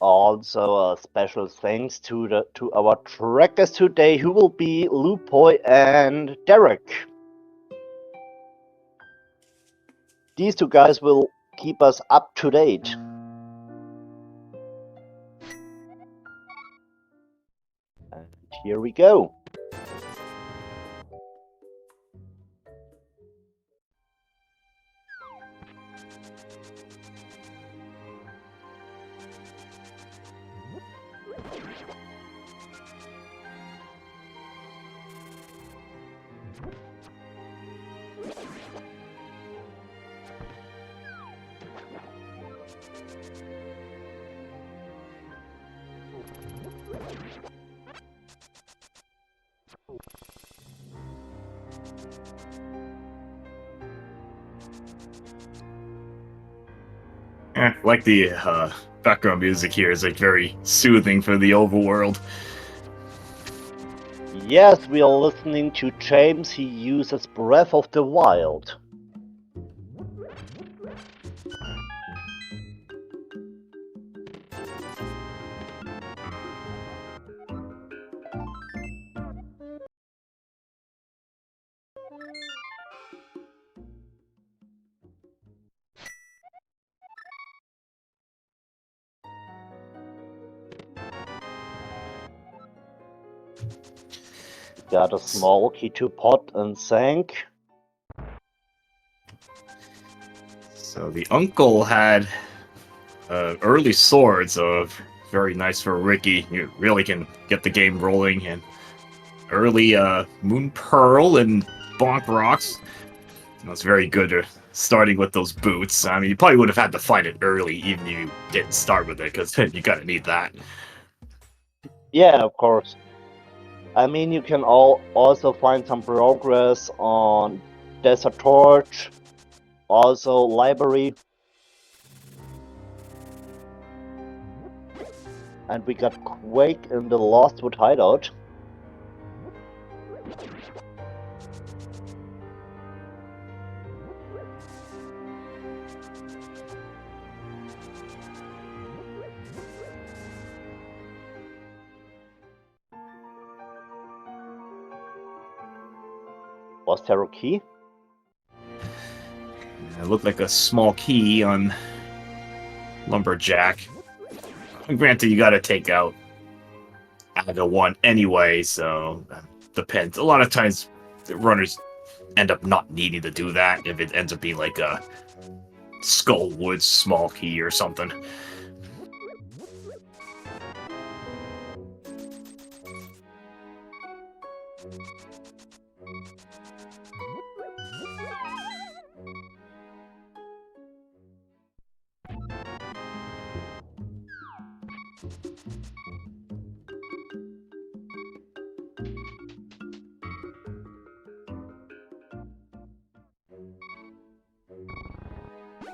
Also, special thanks to our trackers today, who will be Lupoy and Derek. These two guys will keep us up to date. And here we go. Like the background music here is like very soothing for the overworld. Yes, we are listening to James. He uses Breath of the Wild. Got a small key to pot and sank. So the uncle had early sword, so very nice for Ricky. You really can get the game rolling. And early Moon Pearl and Bonk Rocks. That's very good starting with those boots. I mean, you probably would have had to fight it early, even if you didn't start with it, because you gotta need that. Yeah, of course. I mean, you can also find some progress on Desert Torch, also Library. And we got Quake in the Lostwood hideout. Was there a key? It looked like a small key on Lumberjack. Granted, you gotta take out either one anyway, so depends. A lot of times, the runners end up not needing to do that if it ends up being like a Skullwood small key or something.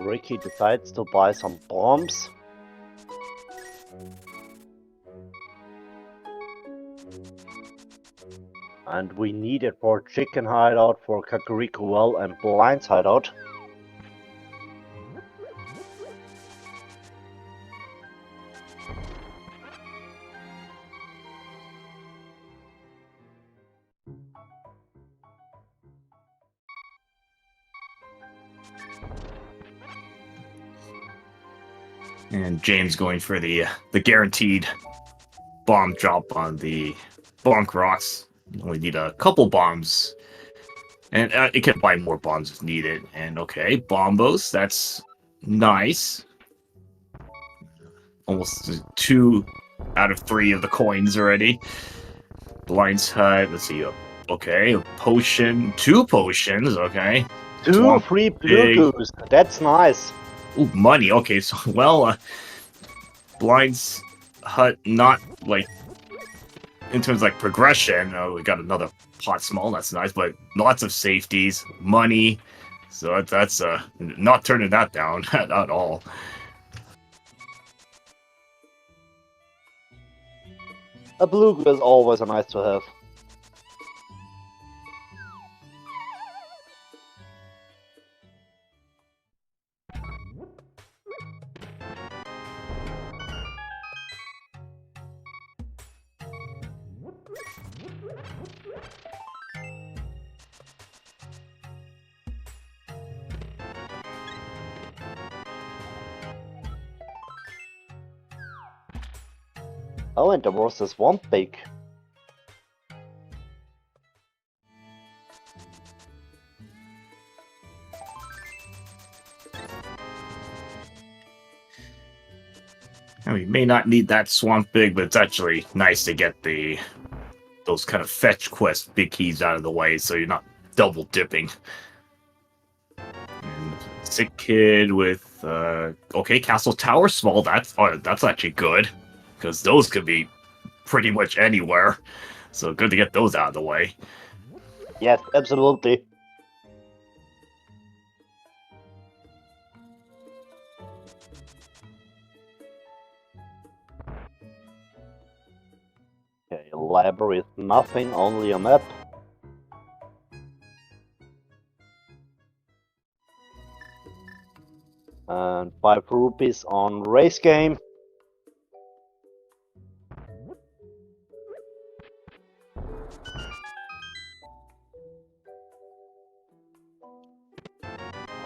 Ricky decides to buy some bombs. And we need it for Chicken Hideout, for Kakariko Well, and Blind's Hideout. And James going for the guaranteed bomb drop on the Bonk Rocks. You only need a couple bombs. And it can buy more bombs if needed. And okay, Bombos, that's nice. Almost 2 out of 3 of the coins already. Blind's Hut, let's see. Okay, a potion, 2 potions, okay. 2 free blue goose, that's nice. Ooh, money, okay, so, well, Blind's Hut, not, like, in terms of, like, progression, we got another pot small, that's nice, but lots of safeties, money, so that's not turning that down at all. A blue goose is always a nice to have. Oh, and there was this one pig. I mean, you may not need that swamp pig, but it's actually nice to get those kind of fetch quest big keys out of the way, so you're not double dipping. And sick kid with okay, castle tower small. That's actually good, because those could be pretty much anywhere. So good to get those out of the way. Yes, absolutely. Okay, library is nothing, only a map. And 5 rupees on race game.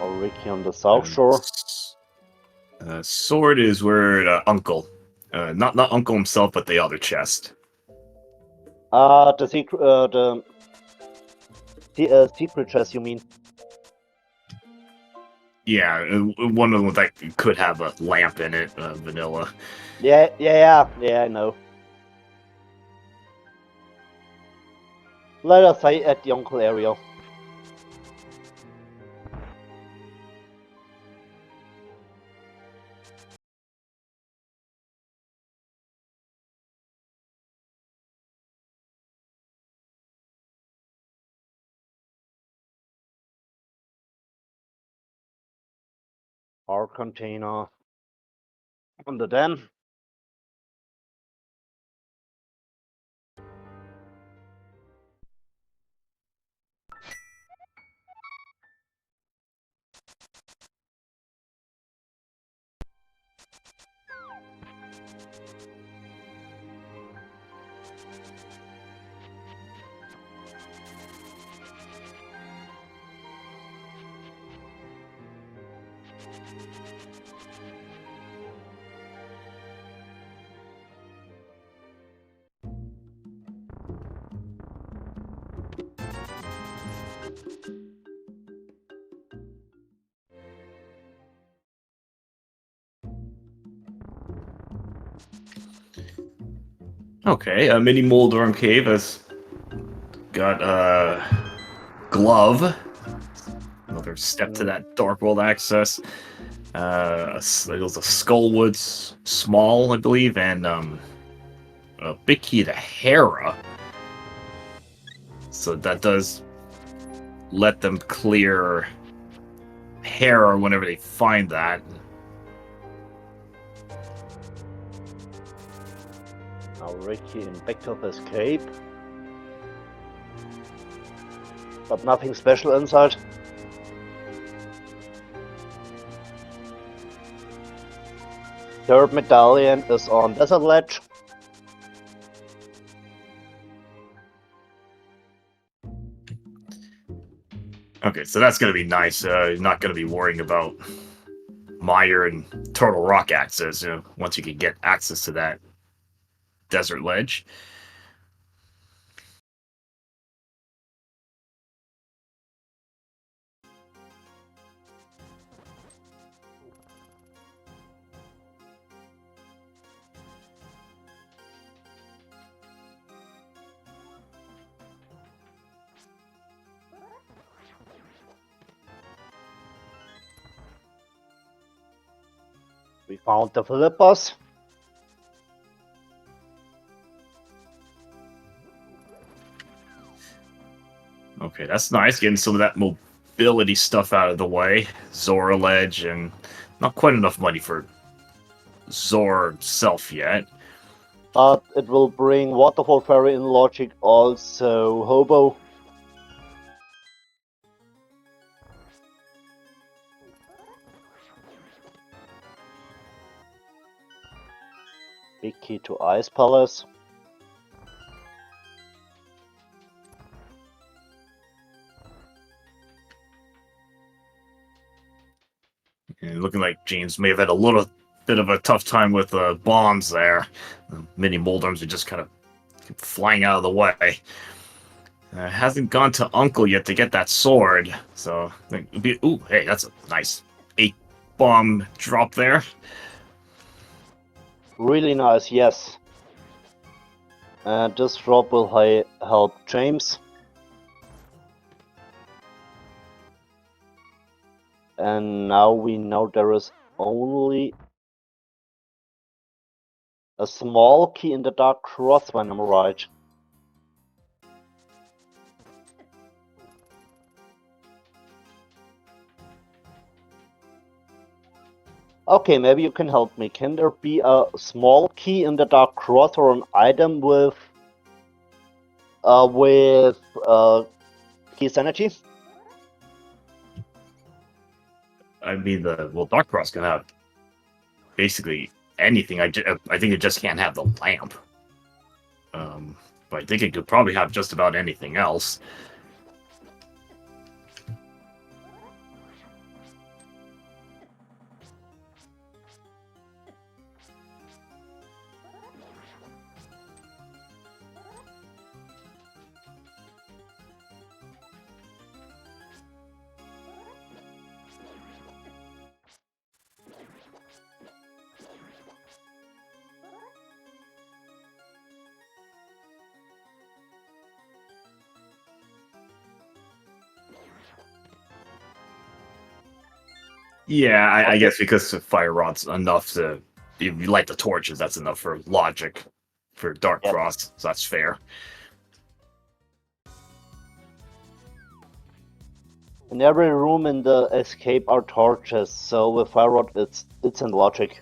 Or Ricky on the South Shore. Sword is where Uncle, not Uncle himself, but the other chest. The secret, secret chest, you mean? Yeah, one of them that could have a lamp in it, vanilla. Yeah, I know. Let us say at the uncle area. Our container on the den. Okay, a mini Moldorm cave has got a glove. Another step to that Dark World access. It was a Skullwood small, I believe, and a big key to Hera. So that does let them clear Hera whenever they find that. Now Ricky in back of escape. But nothing special inside. Third medallion is on Desert Ledge. Okay, so that's going to be nice. You're not going to be worrying about Mire and Turtle Rock access, once you can get access to that Desert Ledge. We found the flippers. Okay, that's nice. Getting some of that mobility stuff out of the way. Zora Ledge, and not quite enough money for Zor himself yet. But it will bring Waterfall Ferry in logic, also Hobo. Big key to Ice Palace. And looking like James may have had a little bit of a tough time with bombs there. The mini Moldorms are just kind of flying out of the way. Hasn't gone to Uncle yet to get that sword, so ooh, hey, that's a nice 8-bomb drop there. Really nice, yes. And this drop will help James. And now we know there is only a small key in the Dark Cross, when I'm right. Okay, maybe you can help me. Can there be a small key in the Dark Cross or an item with key energy? I mean, Dark Cross can have basically anything. I think it just can't have the lamp. But I think it could probably have just about anything else. Yeah, I guess because Fire Rod's enough to... If you light the torches, that's enough for logic for Dark Cross, so that's fair. In every room in the escape are torches, so with Fire Rod it's in logic.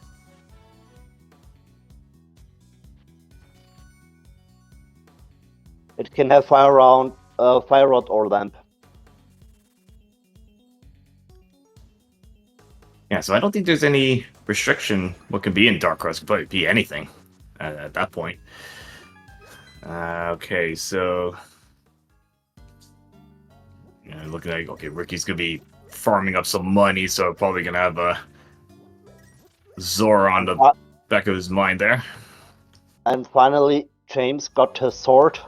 It can have Fire Rod or lamp. Yeah, so I don't think there's any restriction what can be in Dark Cross. It could probably be anything at that point. Okay, so... Yeah, looking like, okay, Ricky's gonna be farming up some money, so probably gonna have a Zora on the back of his mind there. And finally, James got his sword.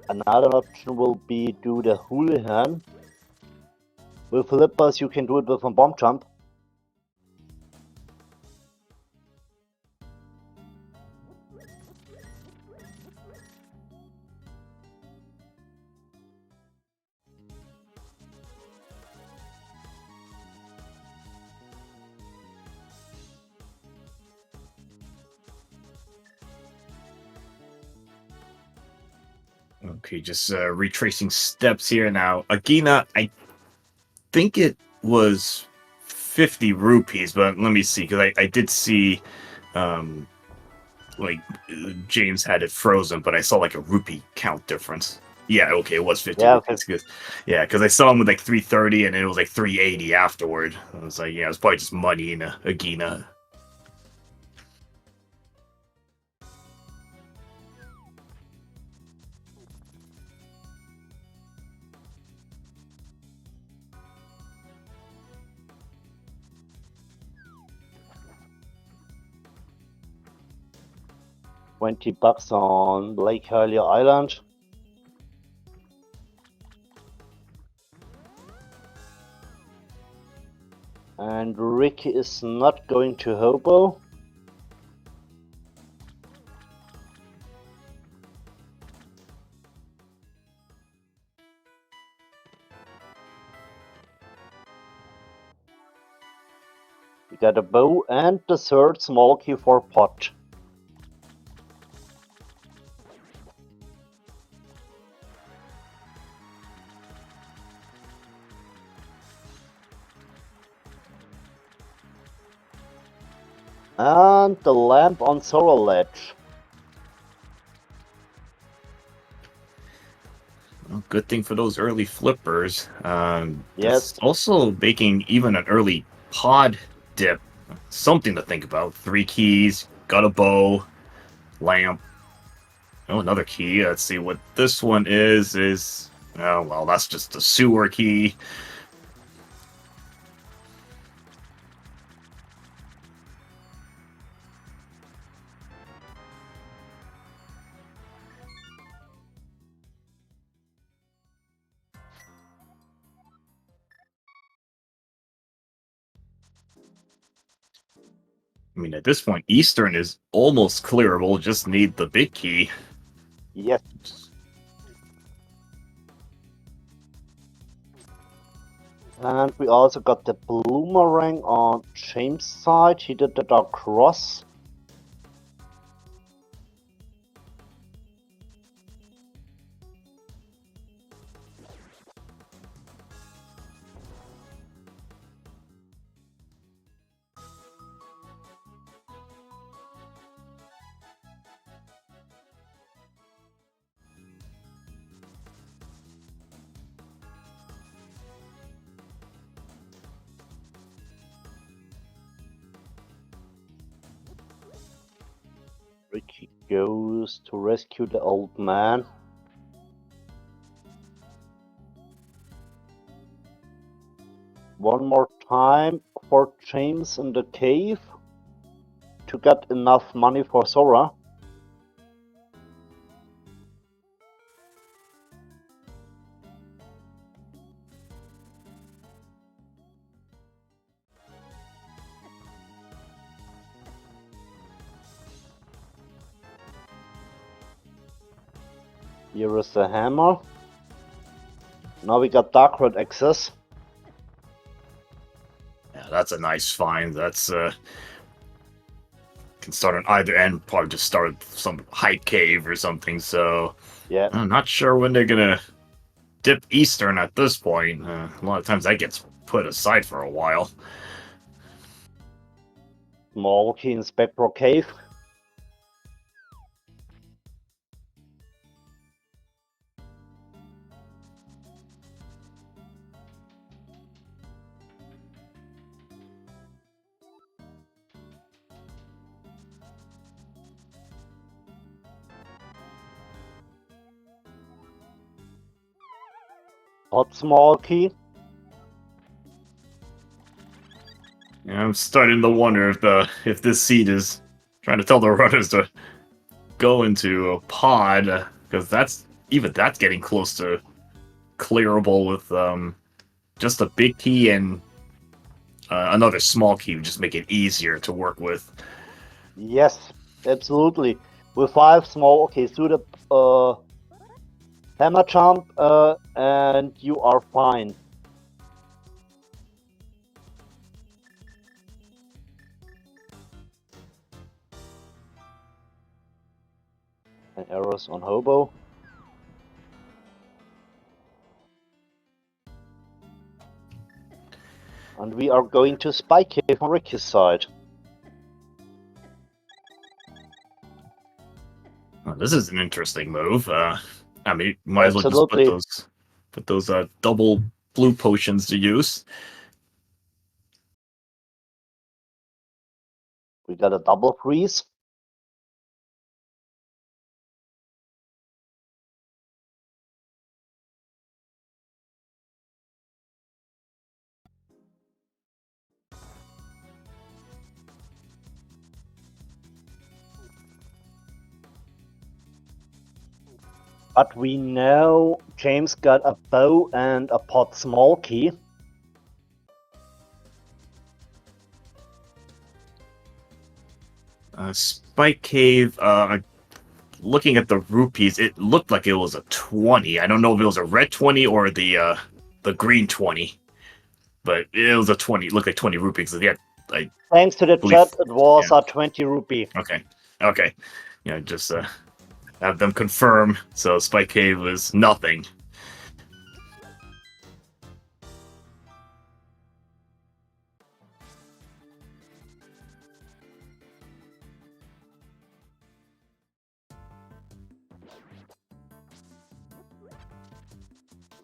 Another option will be do the hooligan. With flippers you can do it with a bomb jump. Okay, just retracing steps here now. Agina, I think it was 50 rupees, but let me see, because I did see, like, James had it frozen, but I saw, like, a rupee count difference. Yeah, okay, it was 50 rupees. Because I saw him with, like, 330, and it was, like, 380 afterward. I was like, yeah, it was probably just money in Agina. $20 on Lake Hylia Island. And Ricky is not going to Hobo. We got a bow and the third small key for pot. And the lamp on Zora Ledge. good thing for those early flippers. Yes, That's also making even an early pod dip something to think about. 3 keys, got a bow, lamp. Oh, another key. Let's see what this one is. Oh, well, that's just a sewer key. I mean, at this point, Eastern is almost clearable. Just need the big key. yes. And we also got the boomerang on James' side. He did the dark cross. Ricky goes to rescue the old man. One more time for James in the cave to get enough money for Sora. Here is the hammer. Now we got Dark Red access. Yeah, that's a nice find. That's can start on either end. Probably just start with some height cave or something. So Yeah, I'm not sure when they're gonna dip Eastern at this point. A lot of times that gets put aside for a while. small key in Spectral Cave. Hot small key. Yeah, I'm starting to wonder if this seed is trying to tell the runners to go into a pod because that's getting close to clearable with just a big key and another small key would just make it easier to work with. Yes, absolutely. With 5 small keys, do the hammer jump and you are fine. And arrows on Hobo. And we are going to Spy Cave on Ricky's side. Oh, this is an interesting move. I mean, might as well just Absolutely. put those double blue potions to use. We got a double freeze. But we know James got a bow and a pot small key. Spike Cave. Looking at the rupees, it looked like it was a 20. I don't know if it was a red 20 or the green 20, but it was a 20. It looked like 20 rupees. Yeah, I Thanks to the believe. chat, it was Yeah. a 20 rupee. Okay. Just have them confirm. So Spike Cave was nothing.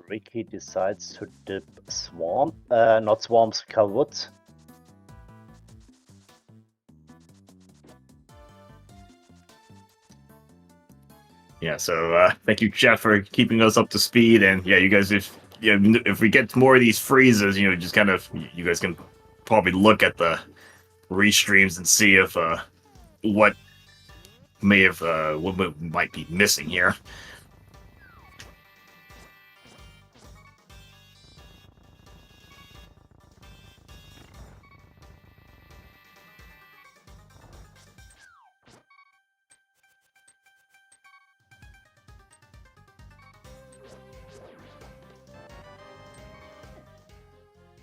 Ricky decides to dip swamp, not swamps, woods. Yeah, so thank you, Jeff, for keeping us up to speed. And yeah, you guys, if we get more of these freezes, just kind of, you guys can probably look at the restreams and see if what what might be missing here.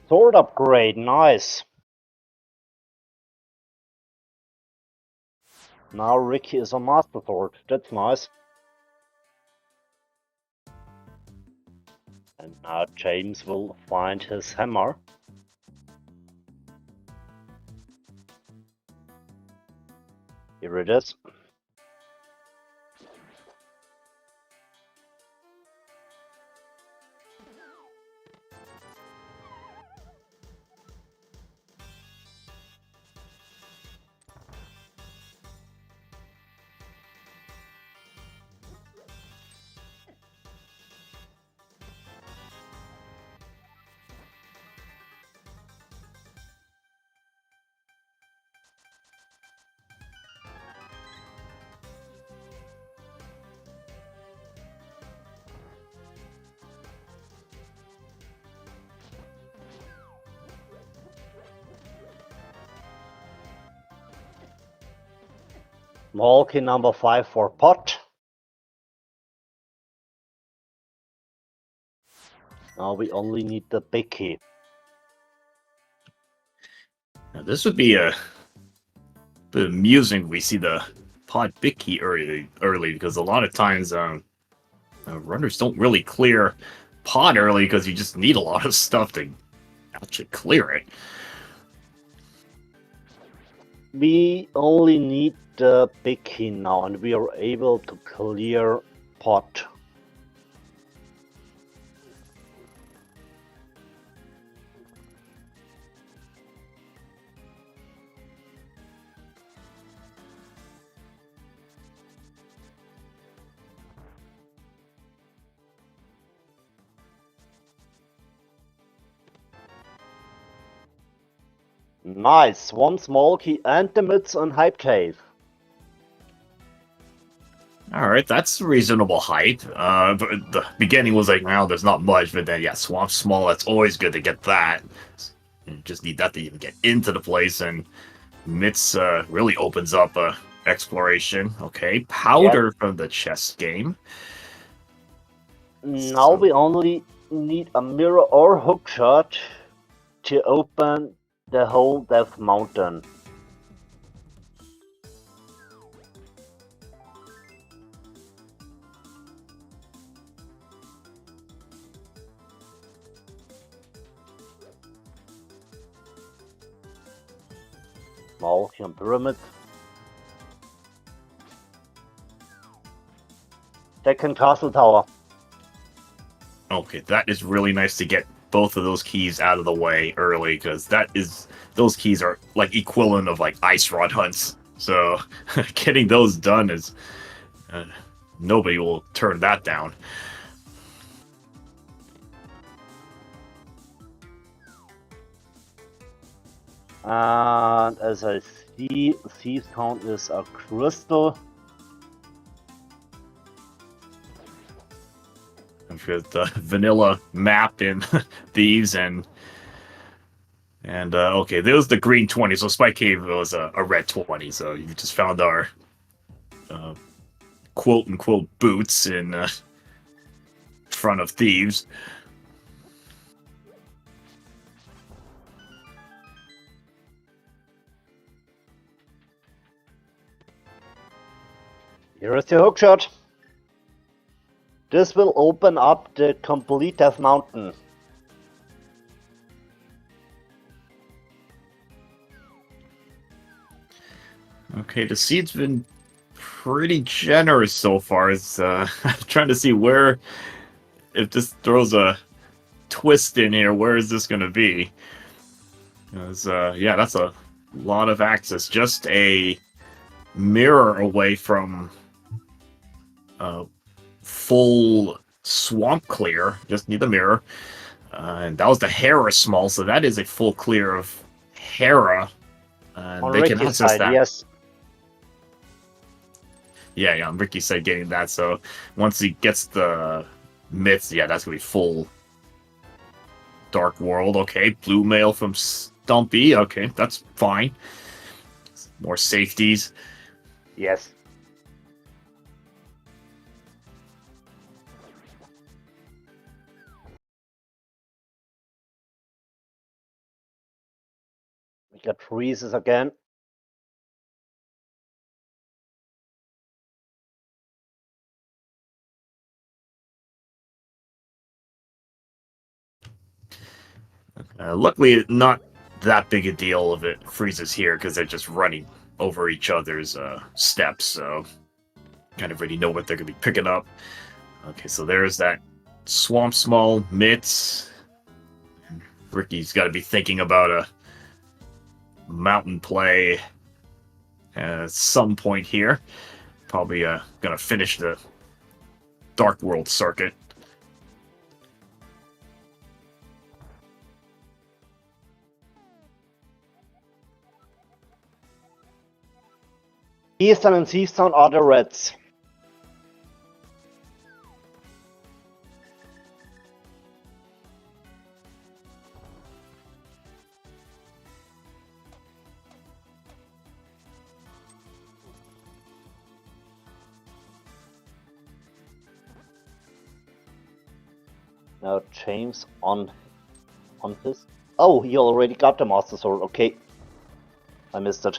Sword upgrade, nice. Now Ricky is a master sword, that's nice. And now James will find his hammer. Here it is. Small key number 5 for pot. Now we only need the big key. Now, this would be a bit amusing. We see the pod big key early because a lot of times runners don't really clear pod early because you just need a lot of stuff to actually clear it. We only need the big key now, and we are able to clear pot. Nice, one small key and the mids on hype cave. All right, that's reasonable height. But the beginning was like, well, there's not much, but then yeah, swamp small. That's always good to get that. You just need that to even get into the place, and Mitz really opens up exploration. Okay, powder from the chess game. Now we only need a mirror or hookshot to open the whole Death Mountain. Small key and pyramid. Second castle tower. Okay, that is really nice to get both of those keys out of the way early, because those keys are like equivalent of like ice rod hunts. So getting those done is nobody will turn that down. And as I see, Thieves Town is a crystal. With the vanilla map in Thieves and okay, there was the green 20, so Spike Cave was a red 20, so you just found our quote unquote boots in front of Thieves. Here is the hookshot. This will open up the complete Death Mountain. Okay, the seed's been pretty generous so far. It's I'm trying to see where if this throws a twist in here, where is this going to be? Because, yeah, that's a lot of access. Just a mirror away from full swamp clear. Just need the mirror. And that was the Hera small, so that is a full clear of Hera. And On they can Ricky's access side, that. yes. Yeah, Ricky said getting that, so once he gets the myths, yeah, that's gonna be full Dark World. Okay, blue mail from Stumpy. Okay, that's fine. More safeties. Yes. We got freezes again. Luckily, not that big a deal if it freezes here because they're just running over each other's steps, so kind of already know what they're gonna be picking up. Okay, so there's that Swamp Small Mitts. Ricky's got to be thinking about a mountain play at some point here. Probably gonna finish the Dark World circuit. Eastern and Seastown are the Reds. Now James on this. Oh, he already got the Master Sword. Okay. I missed it.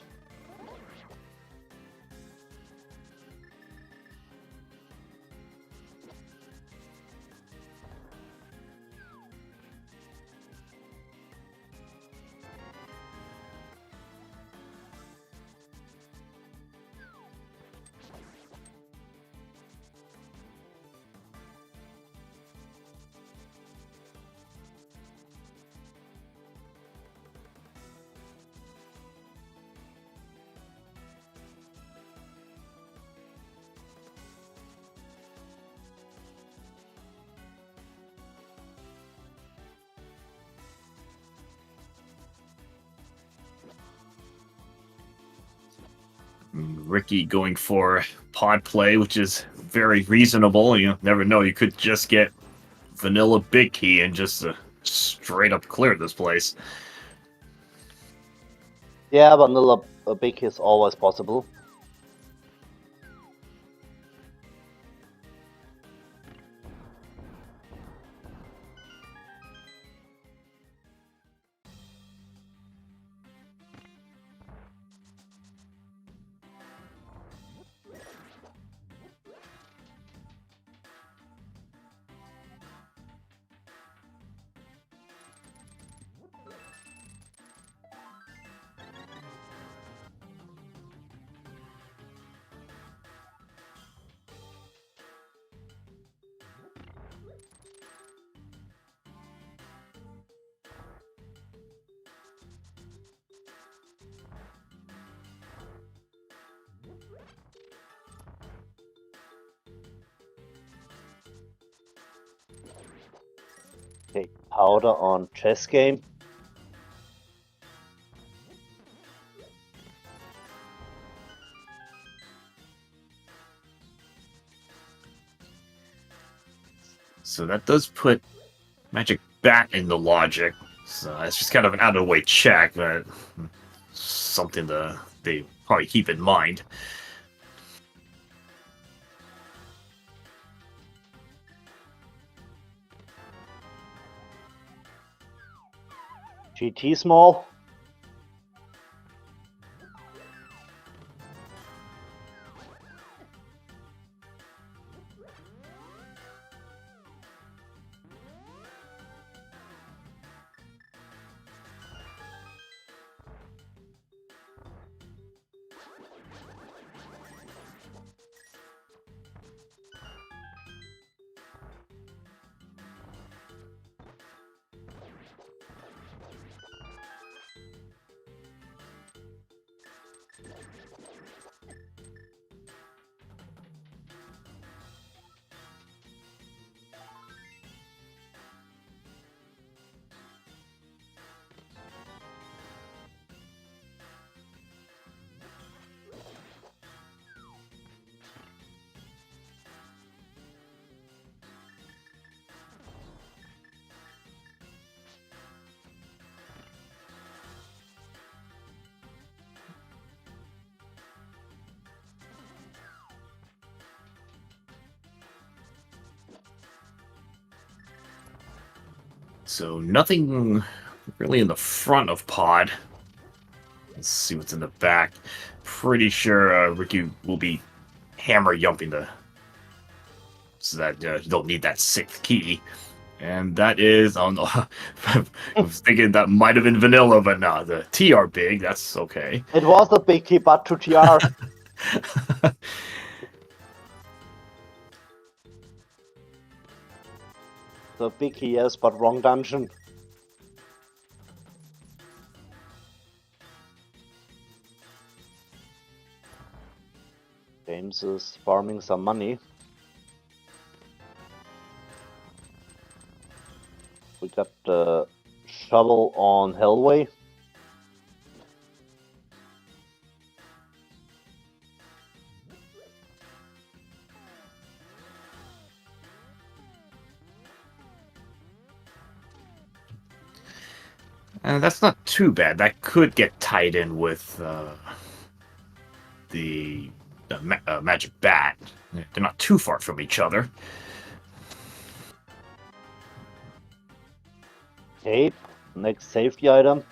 Ricky going for pod play, which is very reasonable. You never know. You could just get vanilla big key and just straight up clear this place. Yeah, vanilla big is always possible. Okay, powder on chess game. So that does put Magic back in the logic. So it's just kind of an out of the way check, but something they probably keep in mind. GT small. So nothing really in the front of Pod. Let's see what's in the back. Pretty sure Ricky will be hammer yumping so that you don't need that sixth key. And that is, oh no, I was thinking that might have been vanilla, but no, the TR big, that's okay. It was a big key, but to TR. The big key, yes, but wrong dungeon. James is farming some money. We got the shovel on Hellway. And that's not too bad. That could get tied in with the magic bat. They're not too far from each other. Okay, next safety item.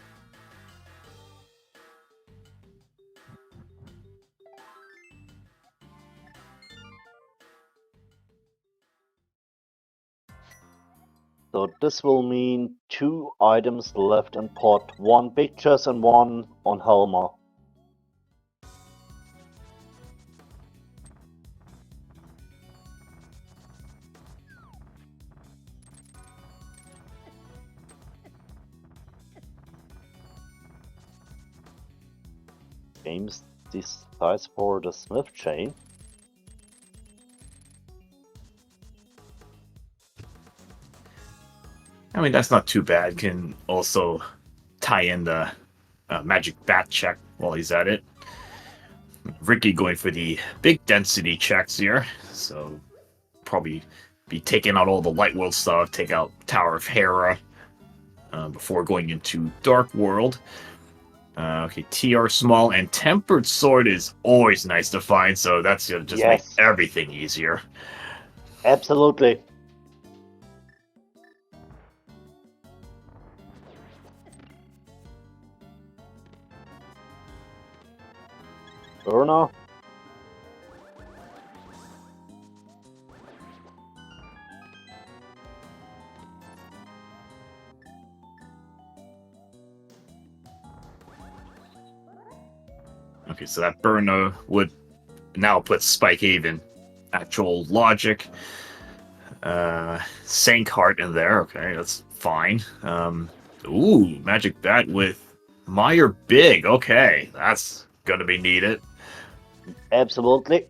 So this will mean 2 items left in pot. 1 big chest and 1 on Helma. James decides for the Smith chain. I mean, that's not too bad. Can also tie in the magic bat check while he's at it. Ricky going for the big density checks here, so probably be taking out all the light world stuff, take out Tower of Hera before going into Dark World. Okay, TR small and tempered sword is always nice to find, so that's gonna just make everything easier. Absolutely. Burner. Okay, so that burner would now put Spike Haven actual logic. Sank Heart in there, okay, that's fine. Ooh, Magic Bat with Meyer Big, okay, that's gonna be needed. Absolutely.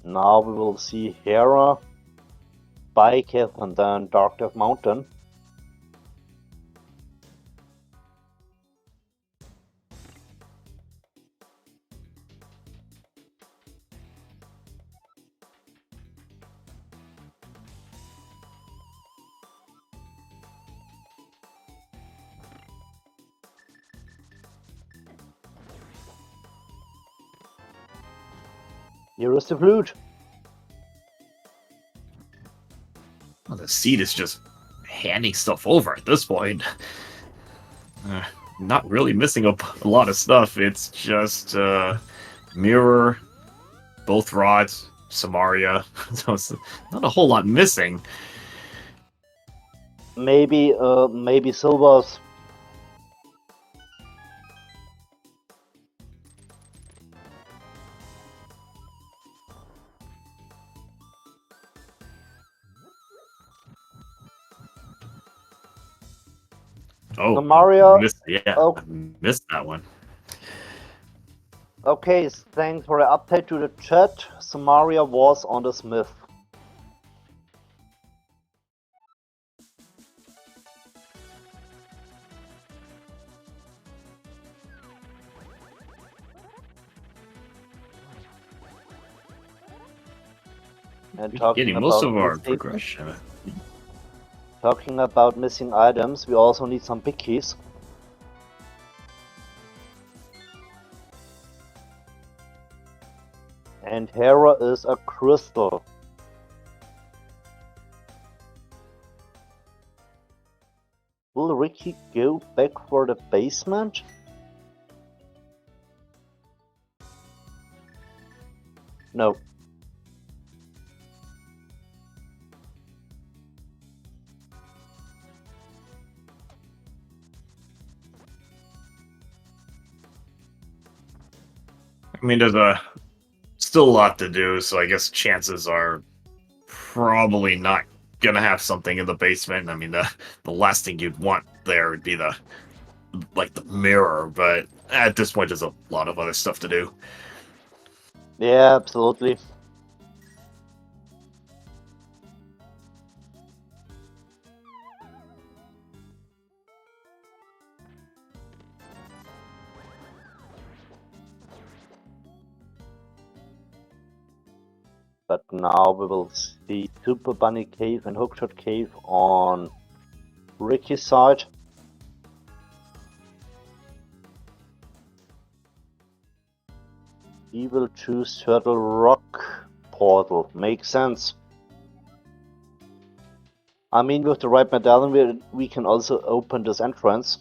Now we will see Hera, Spike, and then Dark Death Mountain. Here is the flute. Well, the seed is just handing stuff over at this point. Not really missing a lot of stuff. It's just mirror, both rods, Samaria. So it's not a whole lot missing. Maybe Silvers. Oh, Samaria. I missed that one. Okay, thanks for the update to the chat. Samaria was on the Smith. And Getting most of our progression. Talking about missing items, we also need some big keys. And Hera is a crystal. Will Ricky go back for the basement? No. I mean, there's still a lot to do, so I guess chances are probably not gonna have something in the basement. I mean, the last thing you'd want there would be the mirror, but at this point, there's a lot of other stuff to do. Yeah, absolutely. But now we will see Super Bunny Cave and Hookshot Cave on Ricky's side. He will choose Turtle Rock Portal. Makes sense. I mean, with the right medallion, we can also open this entrance.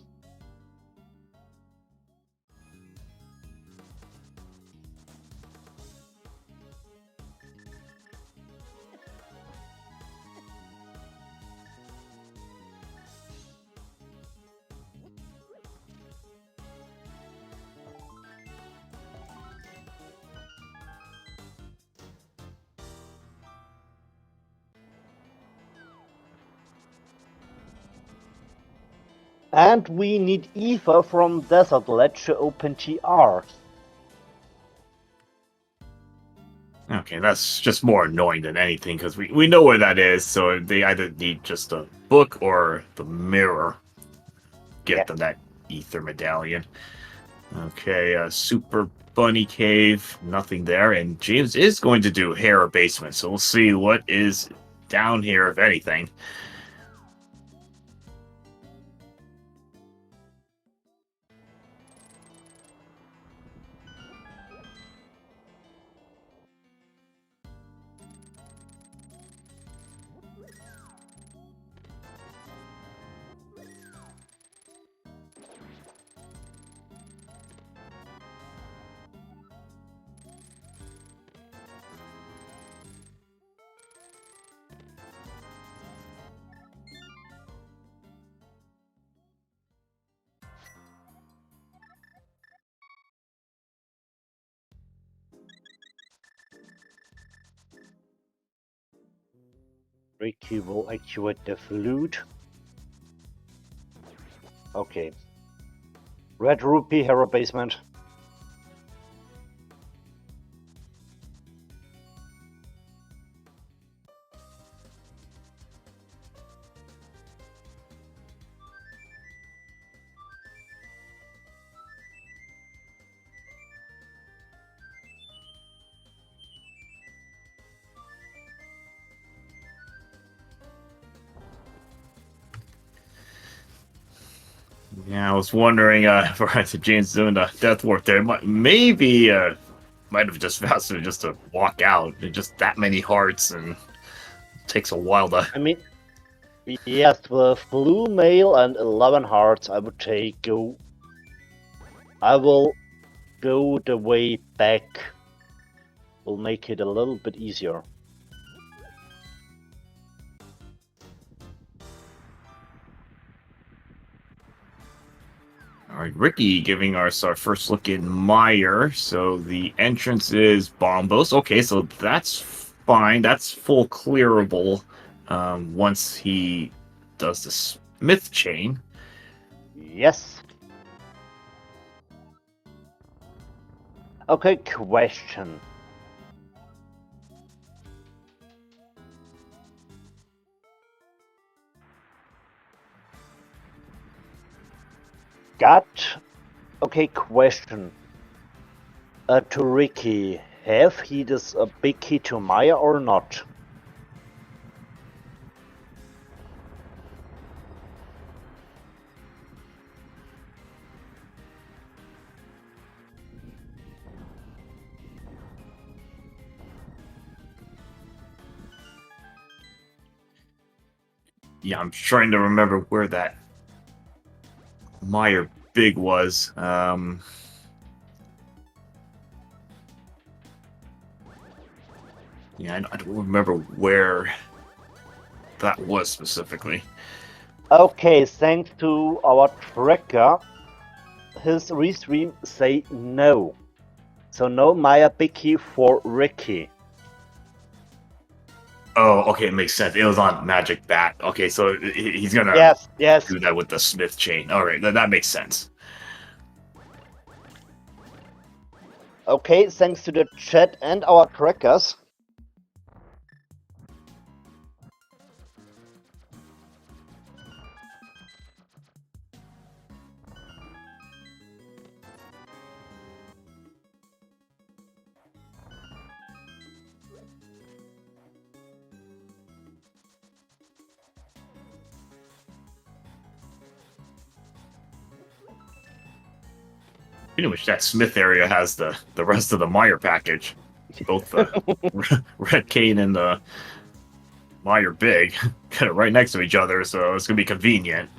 And we need Eva from Desert Ledge to open TR. Okay, that's just more annoying than anything because we know where that is, so they either need just a book or the mirror. Get them that ether medallion. Okay, Super Bunny Cave, nothing there, and James is going to do Hair Basement, so we'll see what is down here, if anything. Ricky will activate the flute. Okay. Red Rupee, Hero Basement. Yeah, I was wondering for James doing the death work there, maybe might have just faster just to walk out. Just that many hearts and it takes a while to. I mean, yes, with blue mail and 11 hearts, I would go. I will go the way back. Will make it a little bit easier. All right, Ricky giving us our first look in Meyer. So the entrance is Bombos. Okay, so that's fine. That's full clearable once he does the Smith chain. Yes. Okay, question. Okay, question. To Ricky, have he this a big key to Maya or not? Yeah, I'm trying to remember where that Meyer Big was. Yeah, I don't remember where that was specifically. Okay, thanks to our tracker, his restream say no. So no Maya Bicky for Ricky. Oh, okay, it makes sense. It was on Magic Bat. Okay, so he's gonna Yes. do that with the Smith chain. All right, that makes sense. Okay, thanks to the chat and our trackers. Pretty much that Smith area has the rest of the Meyer package. Both the Red Cane and the Meyer Big kind of right next to each other, so it's gonna be convenient.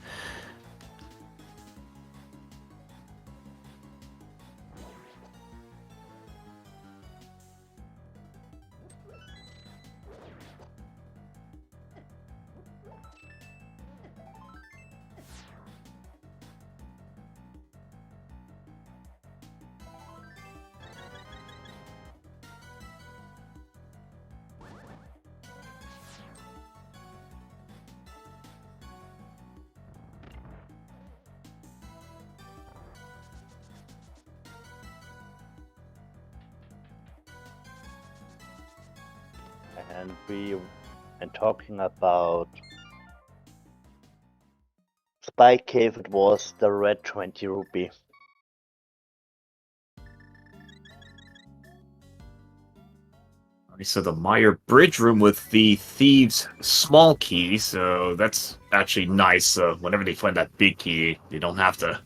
And we and talking about Spike Cave, it was the red 20 rupee. So the Meyer Bridge room with the Thieves' small key, so that's actually nice. Whenever they find that big key, they don't have to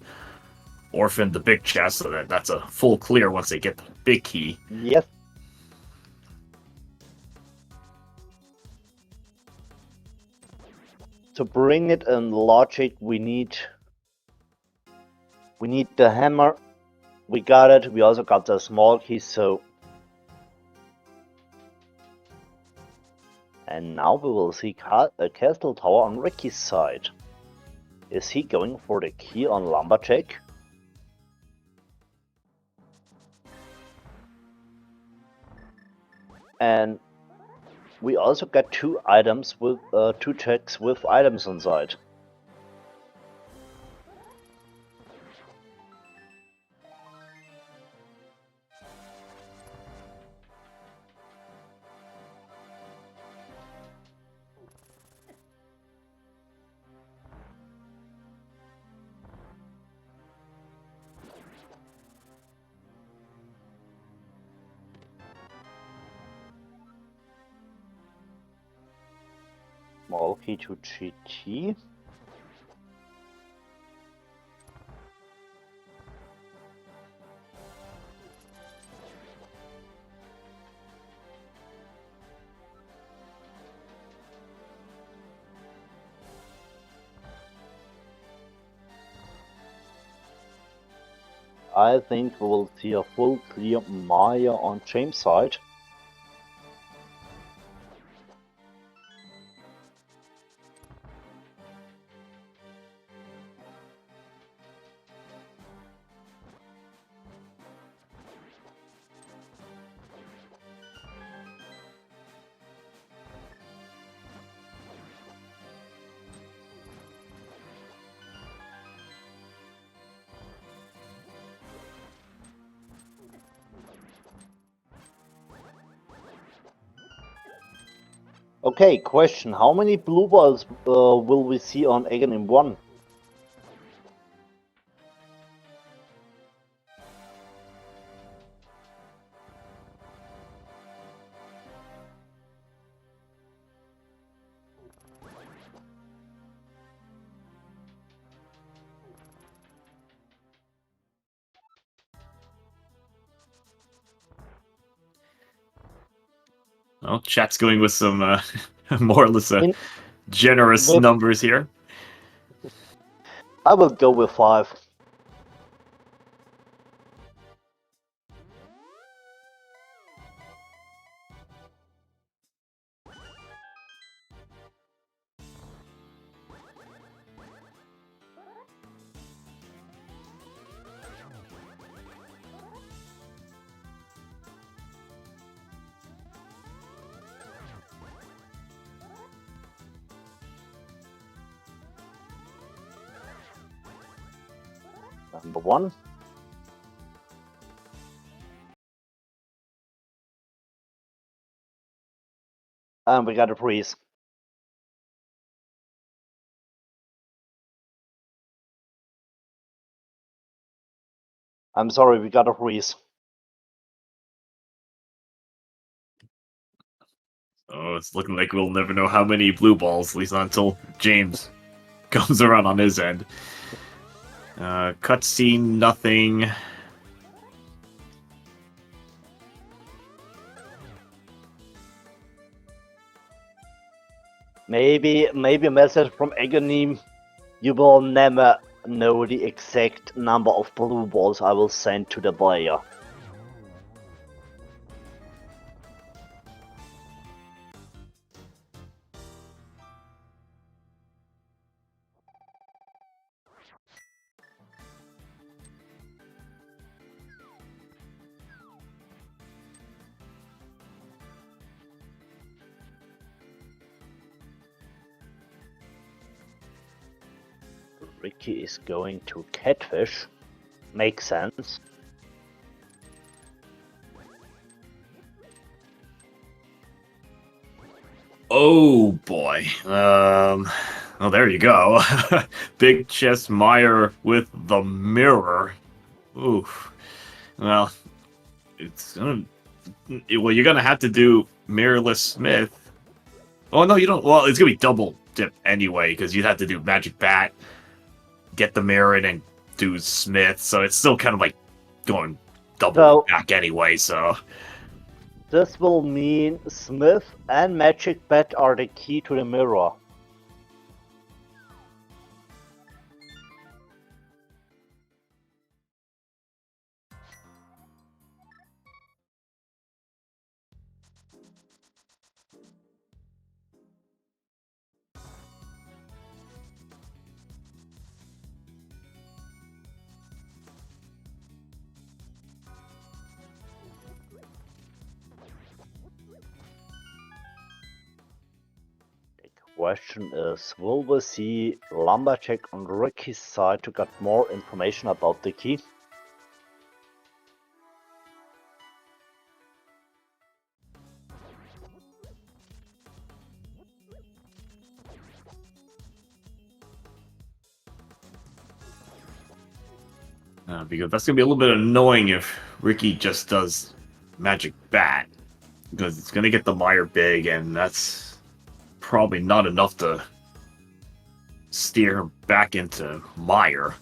orphan the big chest, so that's a full clear once they get the big key. Yes. To bring it in logic, we need the hammer. We got it. We also got the small key, so. And now we will see a castle tower on Ricky's side. Is he going for the key on Lumberjack? And we also got two items with two checks with items inside. Small key to GT. I think we will see a full clear Maya on James' side. Okay, question. How many blue balls will we see on Egan in 1? Well, chat's going with some more or less generous with- numbers here. I will go with 5. Number 1. And we got a freeze. I'm sorry, we got a freeze. Oh, it's looking like we'll never know how many blue balls, at least not until James comes around on his end. Cutscene, nothing. Maybe a message from Ganon. You will never know the exact number of blue balls I will send to the player. Ricky is going to catfish. Makes sense. Oh boy. Oh, there you go. Big chest Meyer with the mirror. Oof. Well, it's gonna. Well, you're gonna have to do mirrorless Smith. Oh no, you don't. Well, it's gonna be double dip anyway because you'd have to do magic bat, get the mirror, and then do Smith. So it's still kind of like going double back anyway. So this will mean Smith and magic bat are the key to the mirror. Question is, will we see Lumberjack on Ricky's side to get more information about the key? because that's gonna be a little bit annoying if Ricky just does magic bat because it's gonna get the Meyer big, and that's probably not enough to steer him back into Meyer.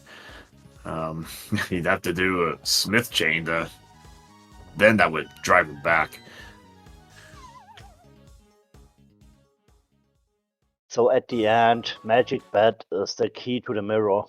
He'd have to do a Smith chain to. Then that would drive him back. So at the end, magic bat is the key to the mirror.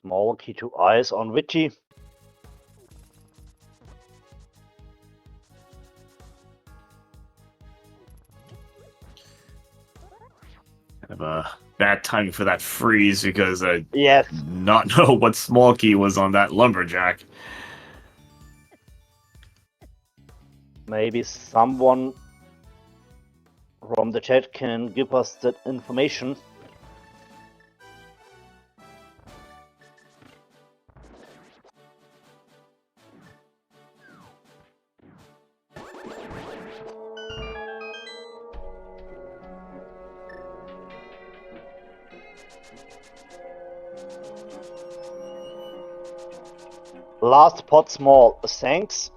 Small key to eyes on Witchy. Kind of a bad timing for that freeze because I Yes. not know what small key was on that lumberjack. Maybe someone from the chat can give us that information. Last pot small, thanks.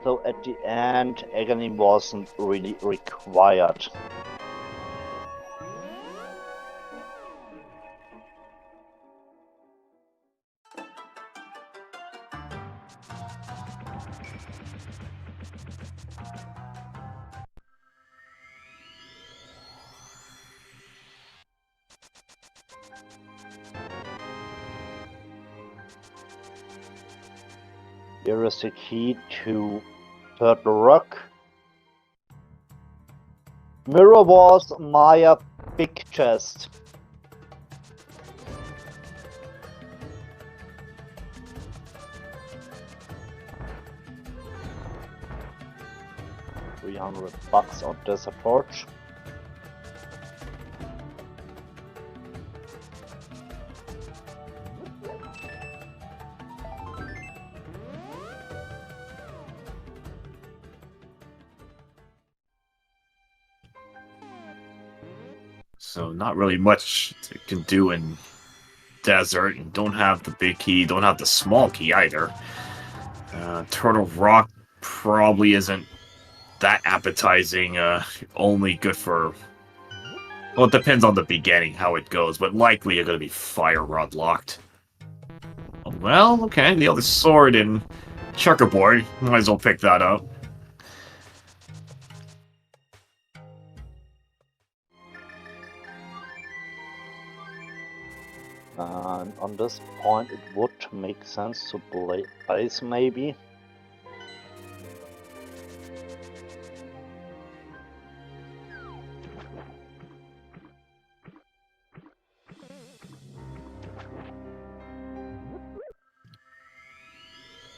So at the end, agony wasn't really required. Here is the key to Turtle Rock. Mirror was Maya big chest. $300 on Desert Torch. So not really much you can do in desert, and don't have the big key, don't have the small key either. Turtle Rock probably isn't that appetizing, only good for... Well, it depends on the beginning, how it goes, but likely you're going to be Fire Rod locked. Well, okay, the other sword in Checkerboard, might as well pick that up. And on this point, it would make sense to play ice, maybe.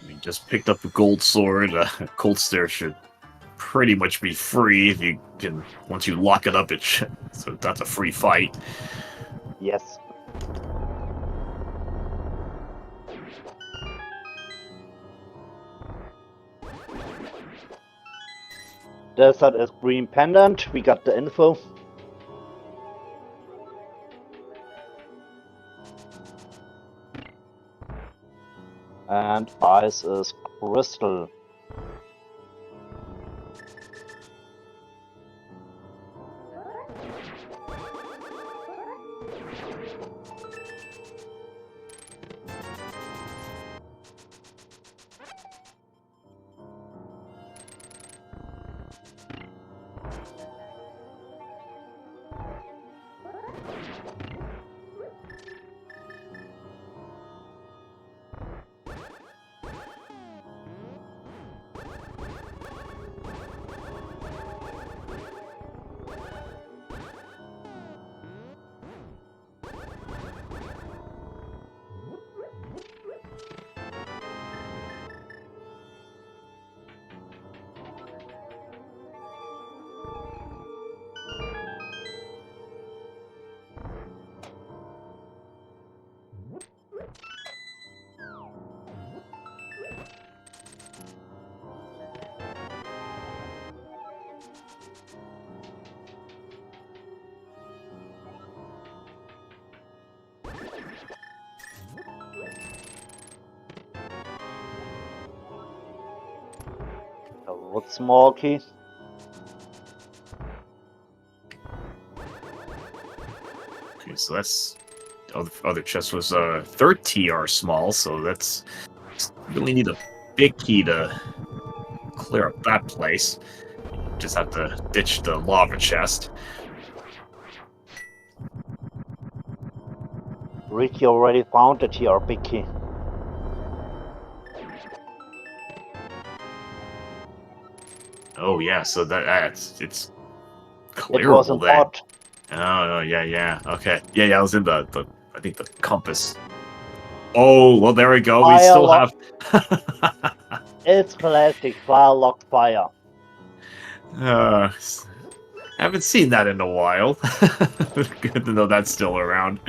We just picked up a gold sword. Cold Stare should pretty much be free if you can. Once you lock it up, it should. So that's a free fight. Yes. Desert is green pendant. We got the info. And ice is crystal. Wood Smoky. Okay, so that's other chest was third TR small, so that's really need a big key to clear up that place. Just have to ditch the lava chest. Ricky already found the TR big key. Oh yeah, so that's it's It was clearable in then. pot. Oh yeah, okay, yeah. I was in the I think the compass. Oh well, there we go. We Fire still lock. have. It's classic fire locked fire. Haven't seen that in a while. Good to know that's still around.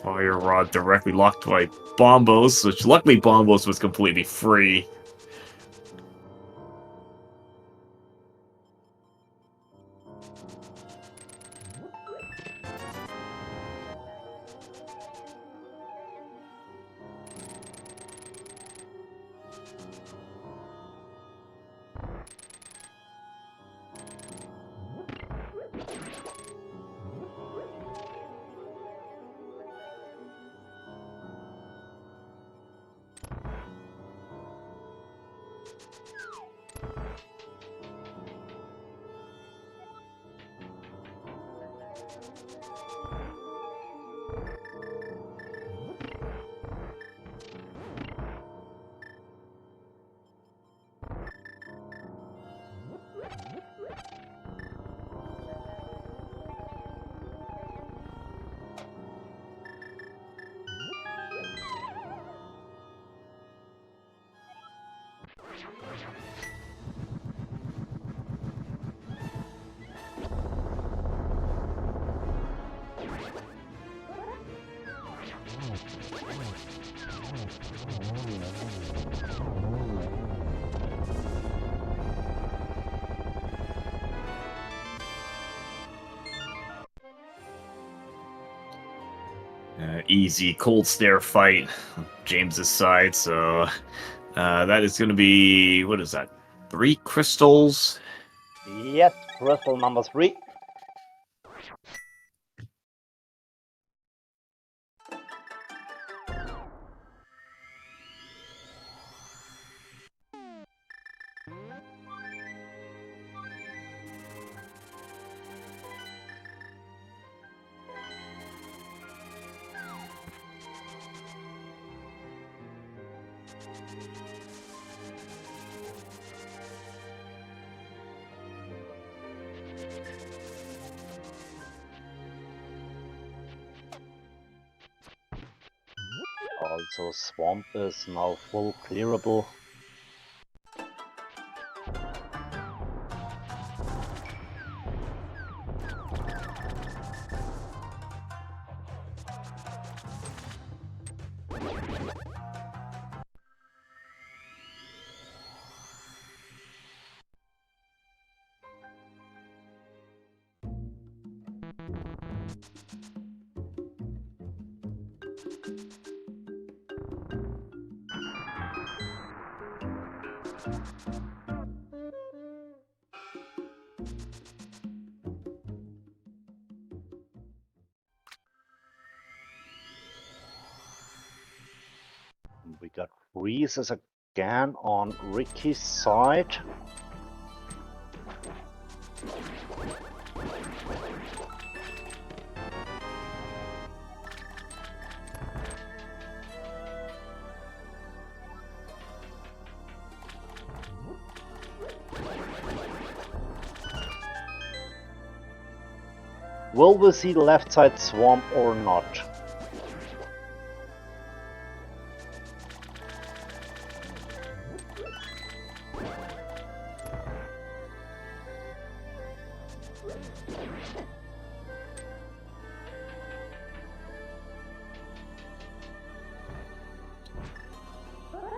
Fire rod directly locked by Bombos, which luckily Bombos was completely free. Easy cold stare fight on James's side, so that is going to be, what is that, 3 crystals? Yes, crystal number 3. Also, swamp is now full clearable. We got freezes again on Ricky's side. Will we see the left side swamp or not?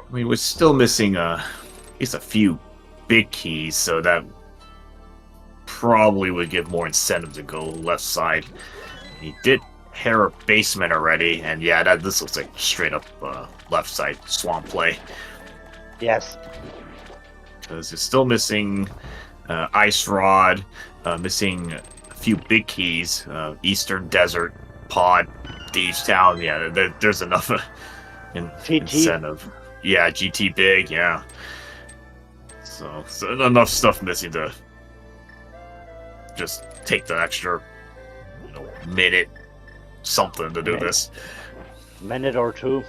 I mean, we're still missing at least a few big keys, so that probably would give more incentive to go left side. He did hair a basement already, and yeah, this looks like straight up left side swamp play. Yes. Because it's still missing Ice Rod, missing a few big keys, Eastern Desert, Pod, Thieves Town. Yeah, there's enough incentive. Yeah, GT big, yeah. So enough stuff missing to just take the extra, minute something to do this. Minute or two.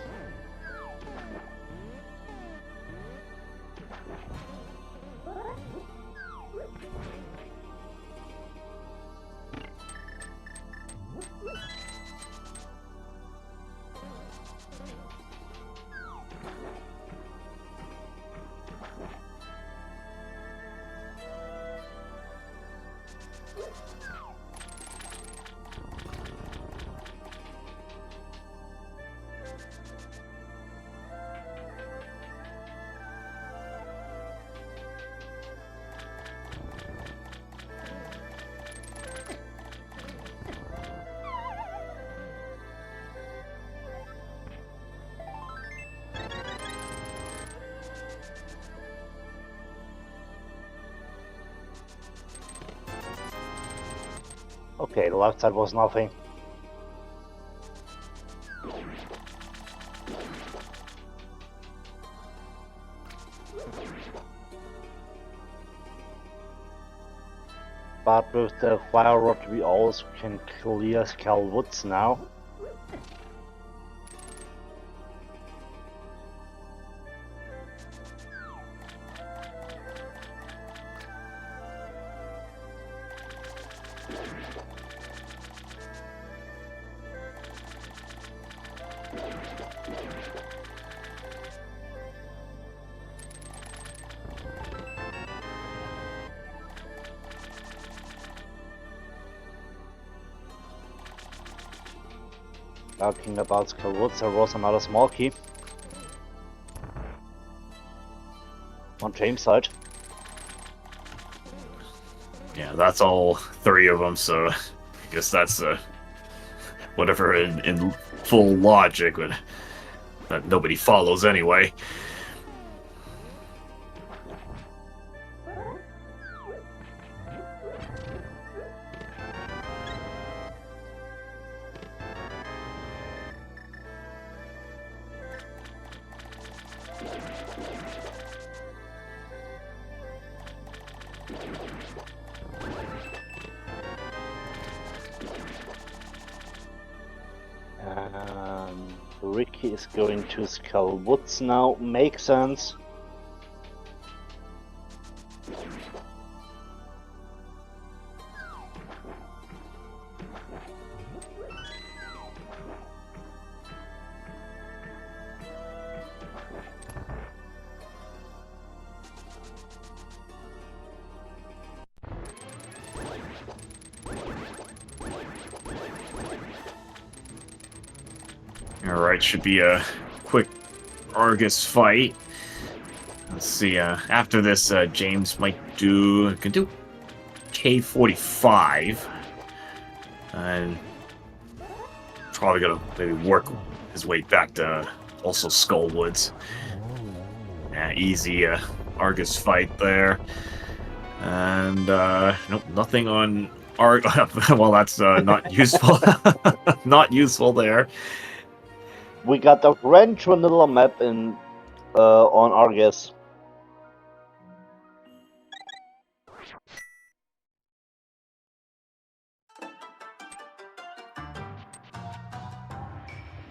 Okay, the left side was nothing. But with the fire rod we also can clear Skull Woods now. Talking about Skull Woods, there was another small key on James' side. Yeah, that's all 3 of them, so I guess that's whatever in full logic would that nobody follows anyway. Ricky is going to Skull Woods now. Makes sense. Alright, should be a quick Argus fight. Let's see, after this, James can do K45. And probably gonna maybe work his way back to also Skullwoods. Yeah, easy Argus fight there. And, nope, nothing on well, that's not useful. Not useful there. We got a Grand vanilla map in on Argus.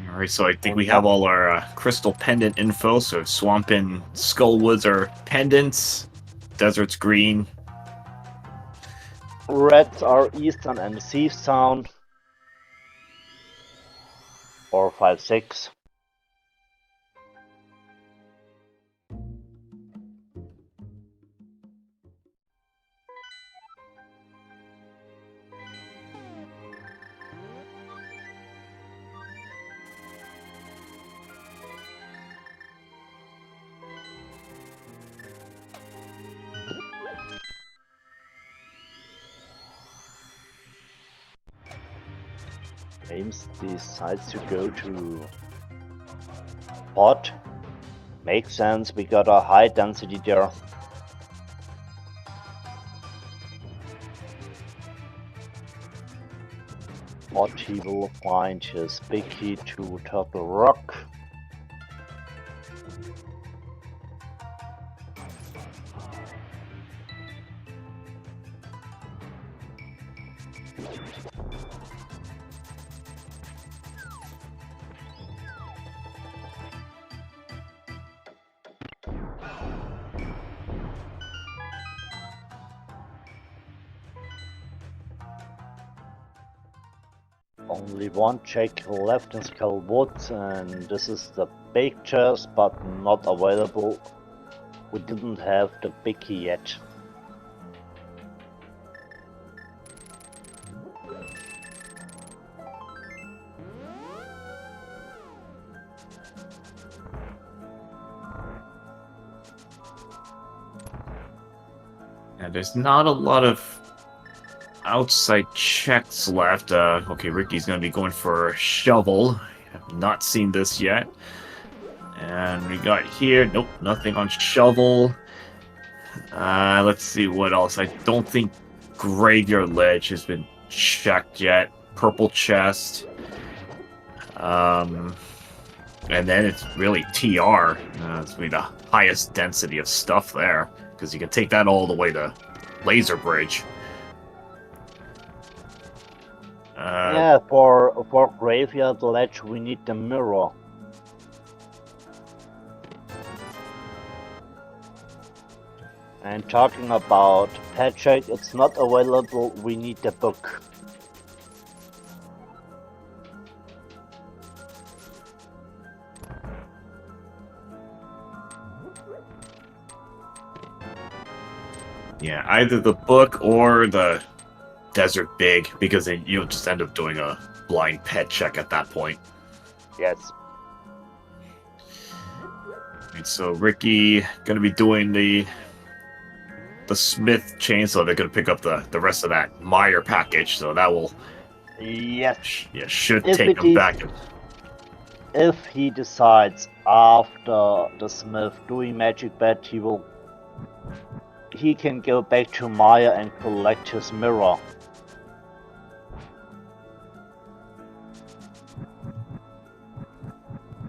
Alright, so I think we have all our crystal pendant info. So Swamp and Skullwoods are pendants. Desert's green. Reds are Eastern and Thief Town. 4, 5, 6. James decides to go to Pot. Makes sense, we got a high density there. Pot, he will find his big key to Turtle Rock. Only one check left in Skull Woods, and this is the big chest, but not available. We didn't have the big key yet. Yeah, there's not a lot of outside checks left. Okay, Ricky's gonna be going for a shovel. Have not seen this yet. And we got here, nope, nothing on shovel. Let's see what else. I don't think Graveyard Ledge has been checked yet. Purple chest. And then it's really TR. It's gonna be the highest density of stuff there, because you can take that all the way to Laser Bridge. Yeah, for Graveyard Ledge we need the mirror. And talking about Patchake, it's not available, we need the book. Yeah, either the book or the Desert Big, because then you'll just end up doing a blind pet check at that point. Yes. And so Ricky gonna be doing the Smith chainsaw. They're gonna pick up the rest of that Meyer package, so that will should If take it him is, back. if he decides after the Smith doing Magic Bet, he can go back to Maya and collect his mirror.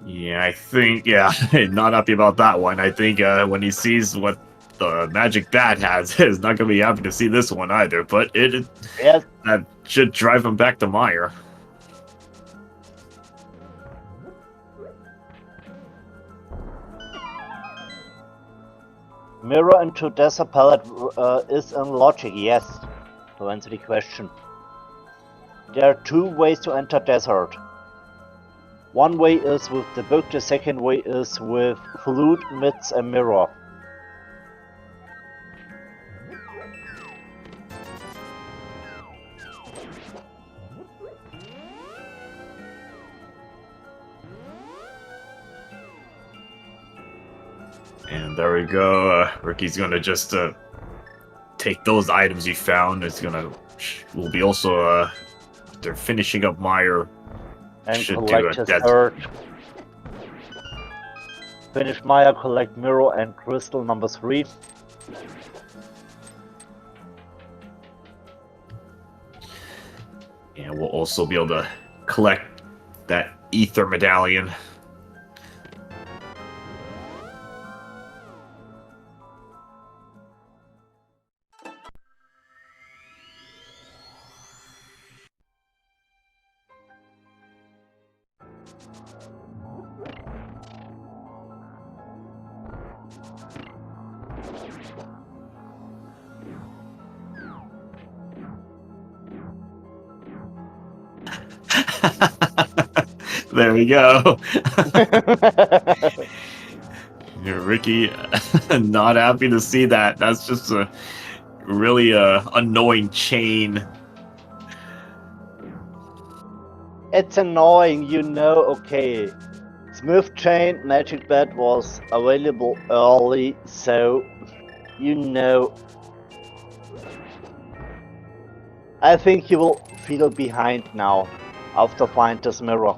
Yeah, I think, not happy about that one. I think when he sees what the Magic Bat has, is not going to be happy to see this one either, but Yes. that should drive him back to Meyer. Mirror into Desert Palette is in logic, yes, to answer the question. There are two ways to enter Desert. One way is with the book, the second way is with flute, mitts and mirror. And there we go. Ricky's going to just take those items he found. Will be also, they're finishing up Meyer. And Should collect his third. Finish Maya, collect mirror and crystal number 3. And we'll also be able to collect that ether medallion. There we go. Ricky, not happy to see that. That's just a really annoying chain. It's annoying, you know, okay. Smith Chain Magic Bet was available early, so you know. I think he will feel behind now after find this mirror.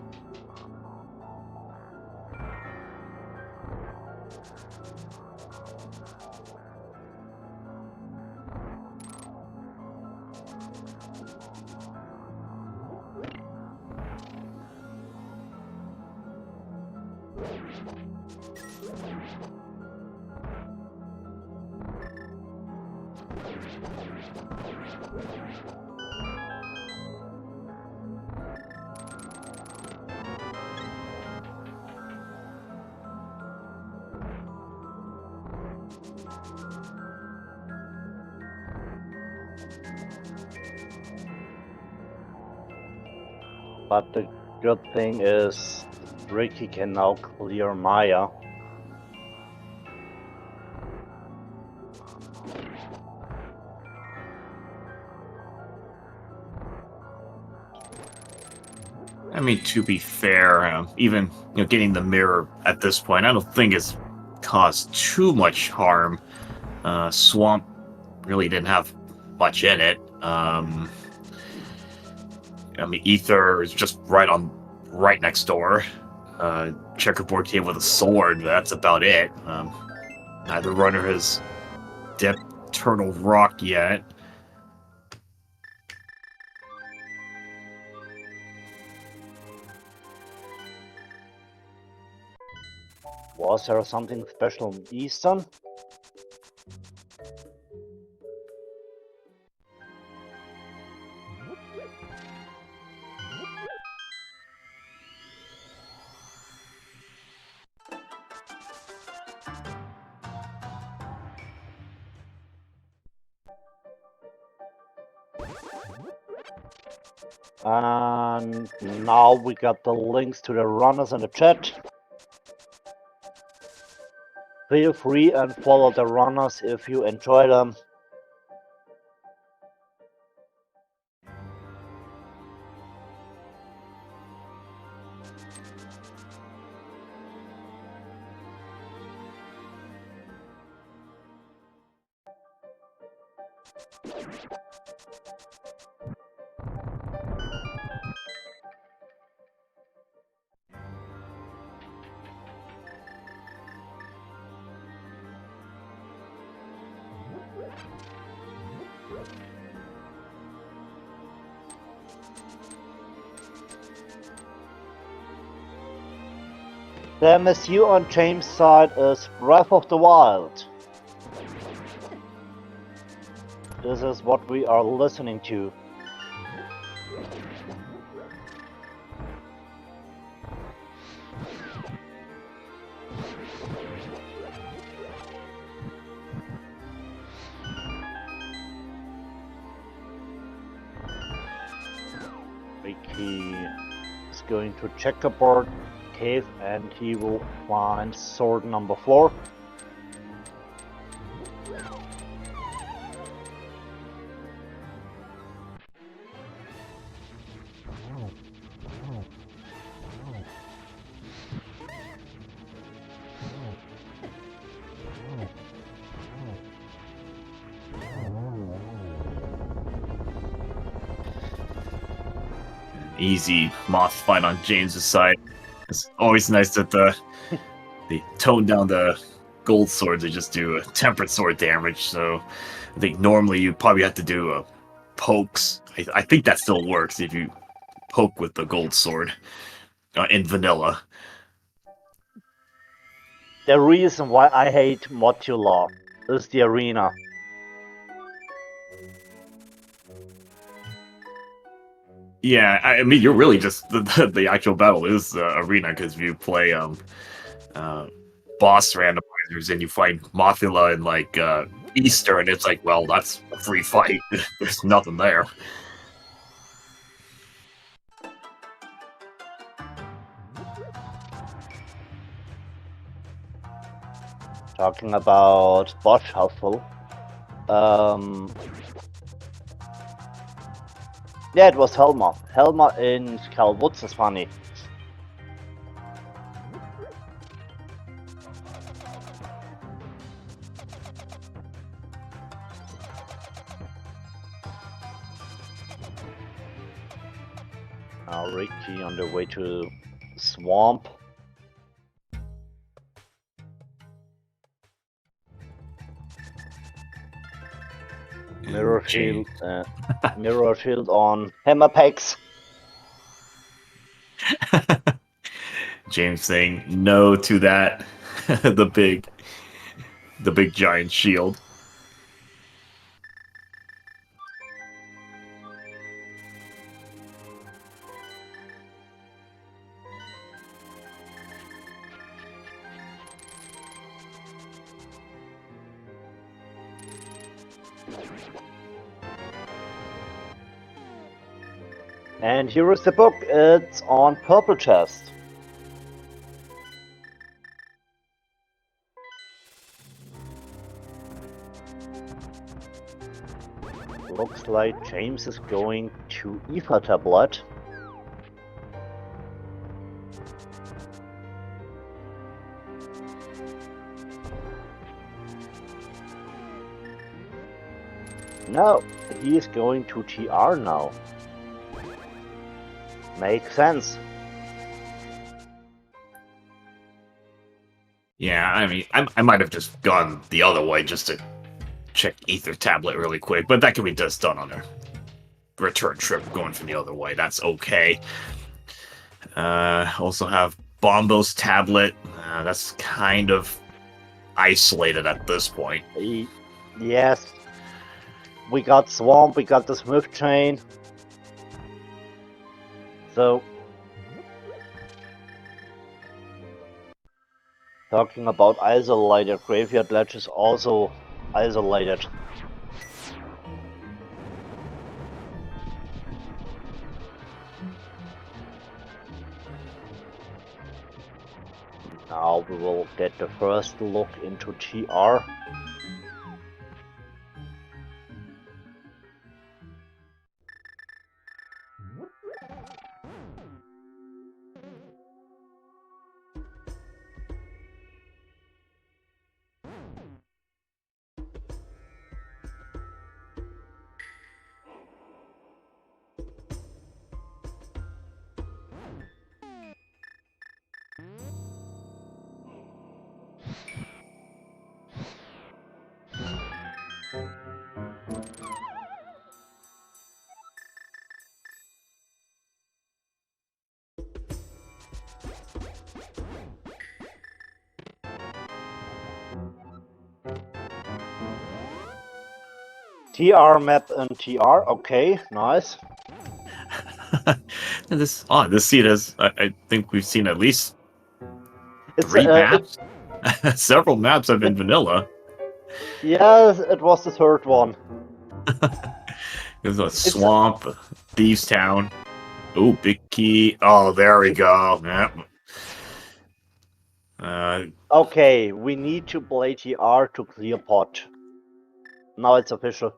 But the good thing is Ricky can now clear Maya. I mean, to be fair, even getting the mirror at this point, I don't think it's caused too much harm. Swamp really didn't have much in it. I mean, Ether is just right next door. Checkerboard came with a sword, but that's about it. Neither runner has dipped Turtle Rock yet. Was there something special in Eastern? And now we got the links to the runners in the chat. Feel free and follow the runners if you enjoy them. The MSU on James' side is Breath of the Wild. This is what we are listening to. Ricky is going to checkerboard cave and he will find sword number 4. Easy moth fight on James's side. It's always nice that they tone down the gold swords to just do a tempered sword damage. So I think normally you probably have to do pokes. I think that still works if you poke with the gold sword in vanilla. The reason why I hate modular is the arena. Yeah, I mean, you're really just the actual battle is arena because you play boss randomizers and you fight Mothula and like Easter, and it's like, well, that's a free fight. There's nothing there. Talking about boss shuffle. Yeah, it was Helma. Helma in Cal Woods is funny. Now Ricky on the way to Swamp. Mirror shield, mirror shield on hammer packs. James saying no to that. the big giant shield. And here is the book. It's on purple chest. Looks like James is going to Ether Tablet. No, he is going to TR now. Makes sense. Yeah, I mean, I might have just gone the other way just to check Ether Tablet really quick, but that can be just done on a return trip going from the other way. That's okay. Also have Bombo's tablet. That's kind of isolated at this point. Yes. We got Swamp, we got the Smith Chain. So, talking about isolated, Graveyard Ledge is also isolated. Now we will get the first look into TR. TR map and TR, okay, nice. This scene is, I think we've seen at least It's 3 maps. Several maps have been vanilla. Yes, it was the third one. There's a swamp, Thieves Town. Oh, big key. Oh, there we go. Yep. Okay, we need to play TR to clear pot. Now it's official.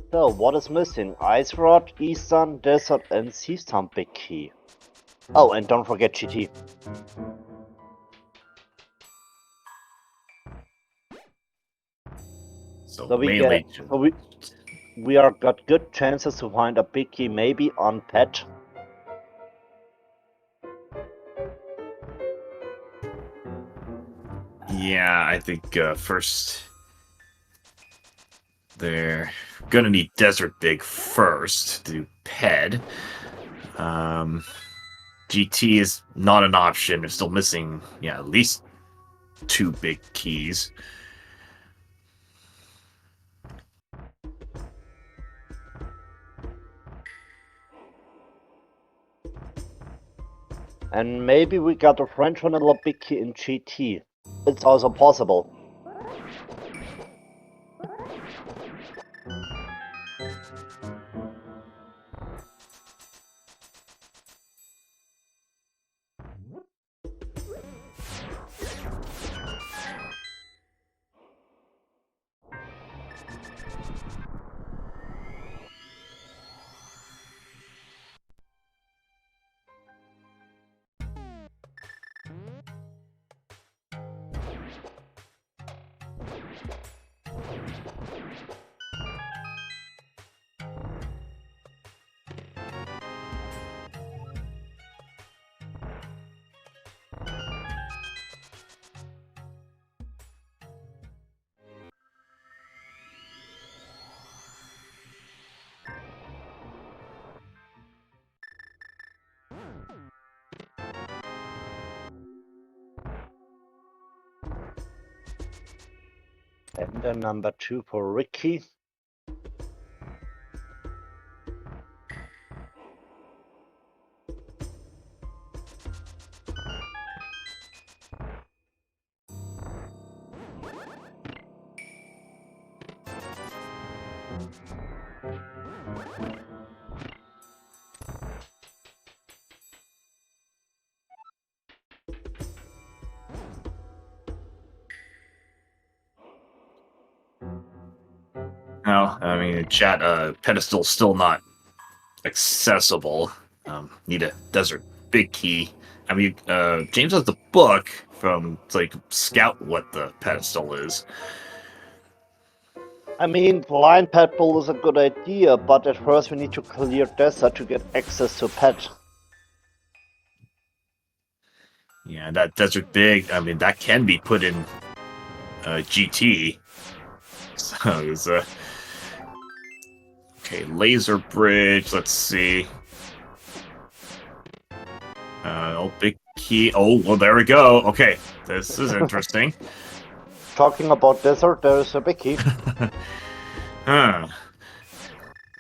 So, what is missing? Ice Rod, Eastern, Desert, and Seastomp big key. Oh, and don't forget GT. So we are got good chances to find a big key, maybe on Pet. Yeah, I think first they're gonna need Desert Big first to do Ped. GT is not an option. They're still missing, yeah, at least 2 big keys. And maybe we got a French vanilla big key in GT. It's also possible. And then number 2 for Ricky. Now, I mean, chat, pedestal's still not accessible. Need a Desert Big key. I mean, James has the book from like scout what the pedestal is. I mean, blind pet bull is a good idea, but at first we need to clear desert to get access to pet. Yeah, that desert big. I mean, that can be put in GT. So it's okay. Laser bridge. Let's see. Oh, big key. Oh, well, there we go. Okay, this is interesting. Talking about desert, there is a Becky. Huh.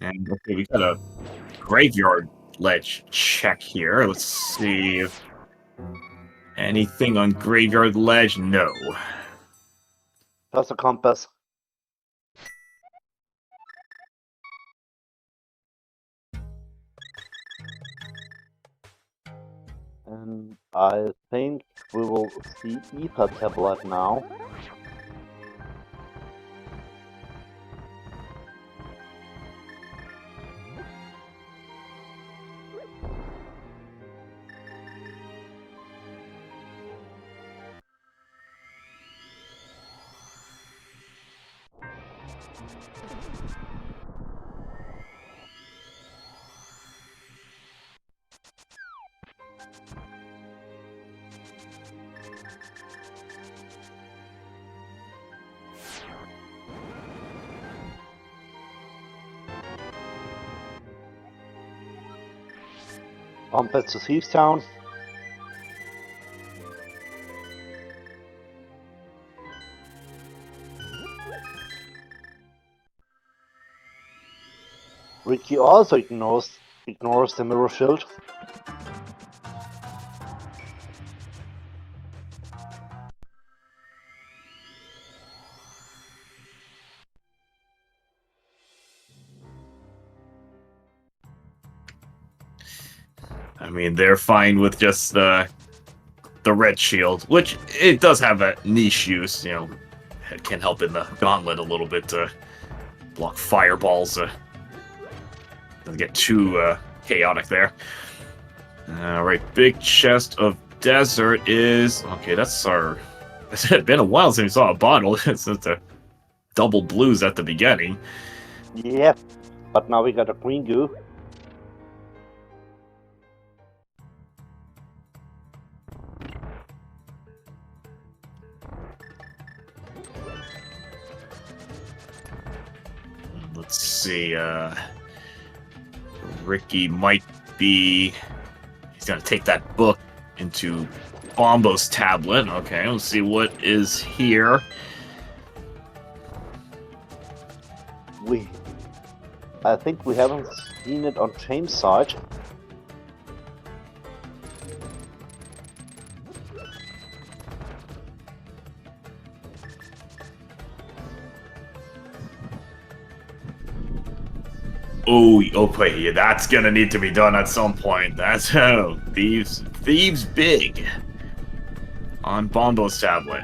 And okay, we got a graveyard ledge check here. Let's see if anything on graveyard ledge. No. That's a compass. And I think we will see Ether tablet now. Compass to Thieves Town. Ricky also ignores the mirror shield. I mean, they're fine with just the red shield, which it does have a niche use. You know, it can help in the gauntlet a little bit to block fireballs. Doesn't get too chaotic there. All right, big chest of desert is okay. That's our. It's been a while since we saw a bottle. It's the double blues at the beginning. Yeah, but now we got a green goo. Let's see. Ricky might be. He's gonna take that book into Bombo's tablet. Okay, let's see what is here. I think we haven't seen it on James' side. Oh, okay, yeah, that's gonna need to be done at some point. That's how thieves big on Bombo's tablet.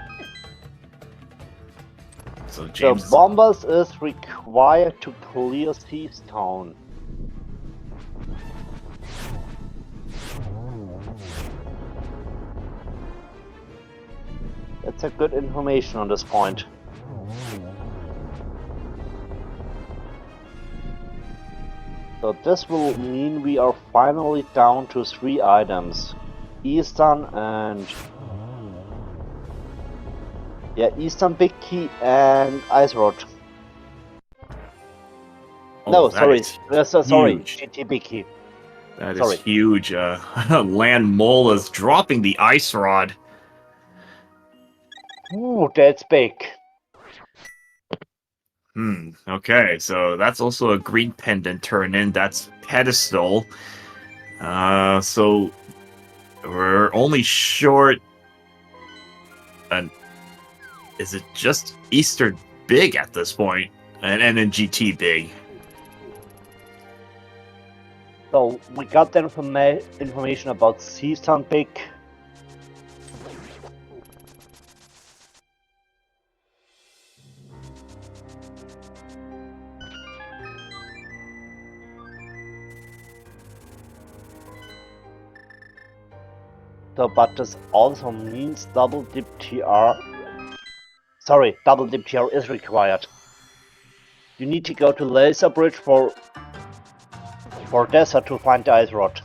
So James. The bombers is required to clear Thieves Town. That's a good information on this point. So this will mean we are finally down to 3 items. Eastern and... yeah, Eastern Big Key and Ice Rod. Oh, No, that sorry. Sorry, huge. GT Big Key. That Sorry. is huge. Land Mole is dropping the Ice Rod. Ooh, that's big. Okay, so that's also a green pendant turn in. That's pedestal. So we're only short. Is it just Eastern big at this point? And then GT big. So we got the information about Seastown Big. So, but this also means double dip TR. Sorry, double dip TR is required. You need to go to Laser Bridge for desert to find the ice rod.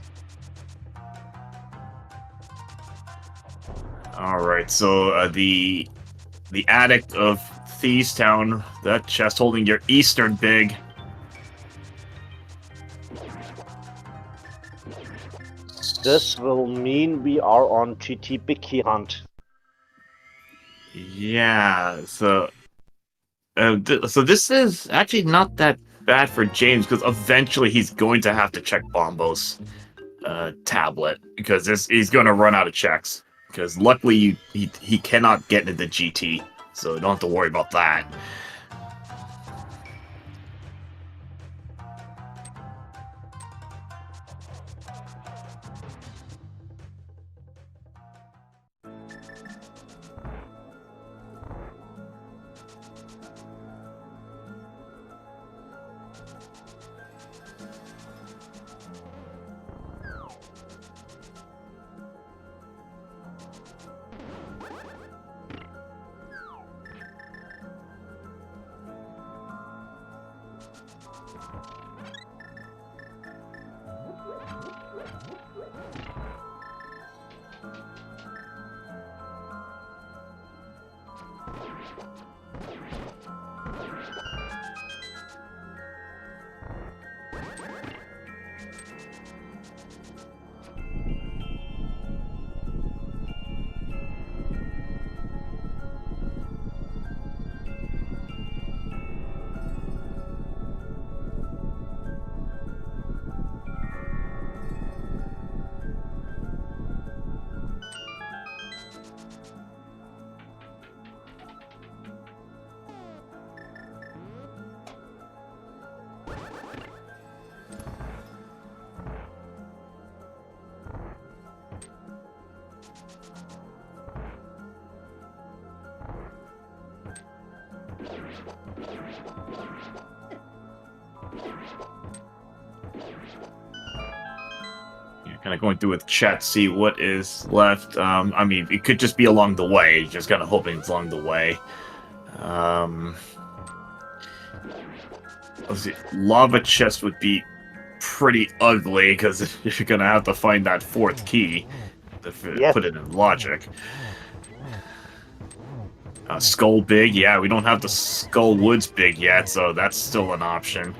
Alright, so the attic of Thieves Town, that chest holding your Eastern Big. This will mean we are on GT Big Key Hunt. Yeah, so so this is actually not that bad for James, because eventually he's going to have to check Bombo's tablet, because he's going to run out of checks. Because luckily he cannot get into GT, so don't have to worry about that. Kind of going through with chat, see what is left. I mean, it could just be along the way. Just kind of hoping it's along the way. Let's see. Lava chest would be pretty ugly, because you're gonna have to find that fourth key to put it in logic. Skull Big, yeah, we don't have the Skull Woods Big yet, so that's still an option.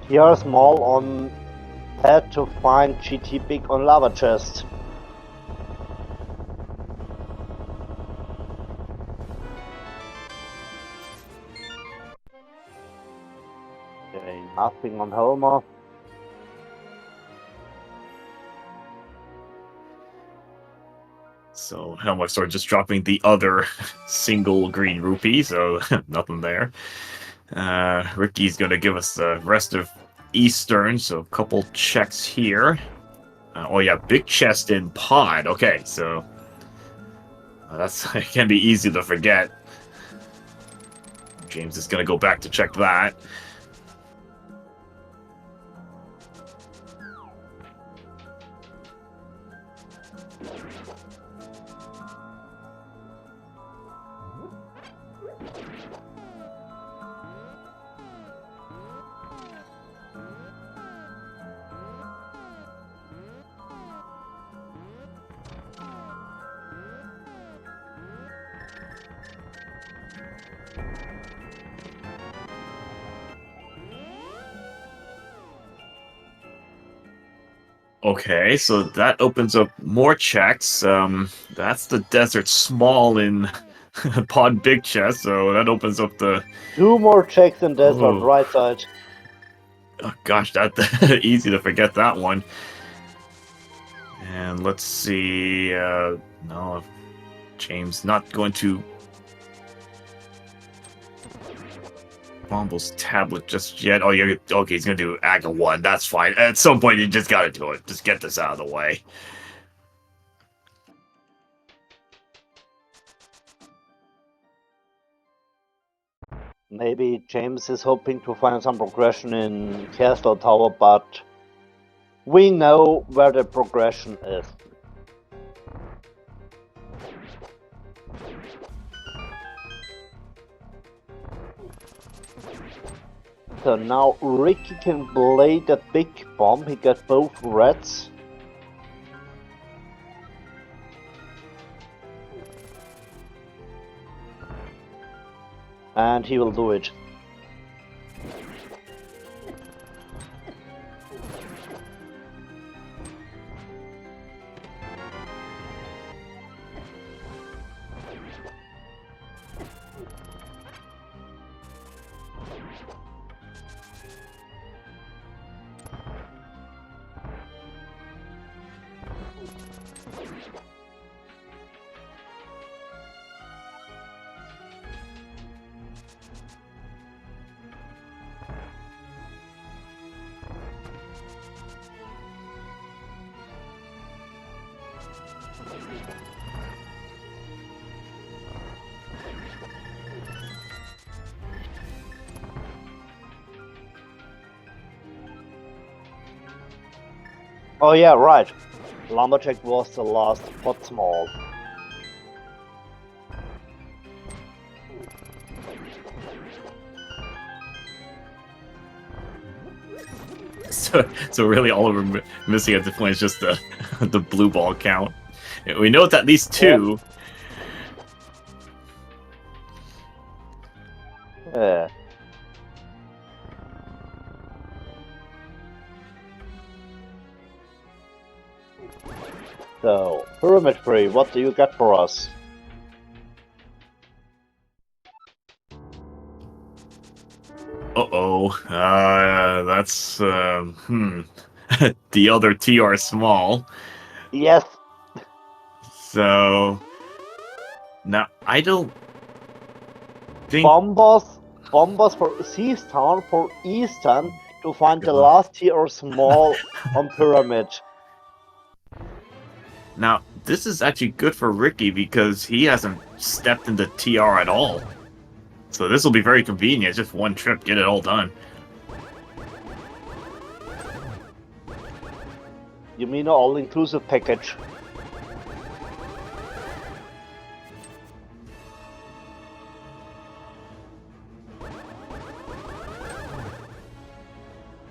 Here small on head to find GT Big on lava chest. Okay, nothing on Helmer. So Helmut started just dropping the other single green rupee, so nothing there. Ricky's going to give us the rest of Eastern, so a couple checks here. Oh yeah, big chest in pod. Okay, so that's it can be easy to forget. James is going to go back to check that. Okay, so that opens up more checks. That's the desert small in pod big chest, so that opens up the 2 more checks in desert, right side. Oh gosh, that easy to forget that one. And let's see. No, James not going to Bomble's tablet just yet. Oh, you're okay. He's gonna do Aga 1. That's fine. At some point, you just gotta do it. Just get this out of the way. Maybe James is hoping to find some progression in Castle Tower, but We know where the progression is. So now Ricky can play the big bomb. He got both reds. And he will do it. Oh yeah, right. Lumberjack was the last pot small. So really, all we're missing at this point is just the the blue ball count. We know it's at least 2. Yeah. So, Pyramid Free, what do you get for us? That's the other TR small. Yes. So now I don't think Bombers for Seastown for Eastern to find the last tier small on Pyramid. now this is actually good for Ricky because he hasn't stepped into TR at all. So this will be very convenient. Just one trip, get it all done. You mean an all-inclusive package?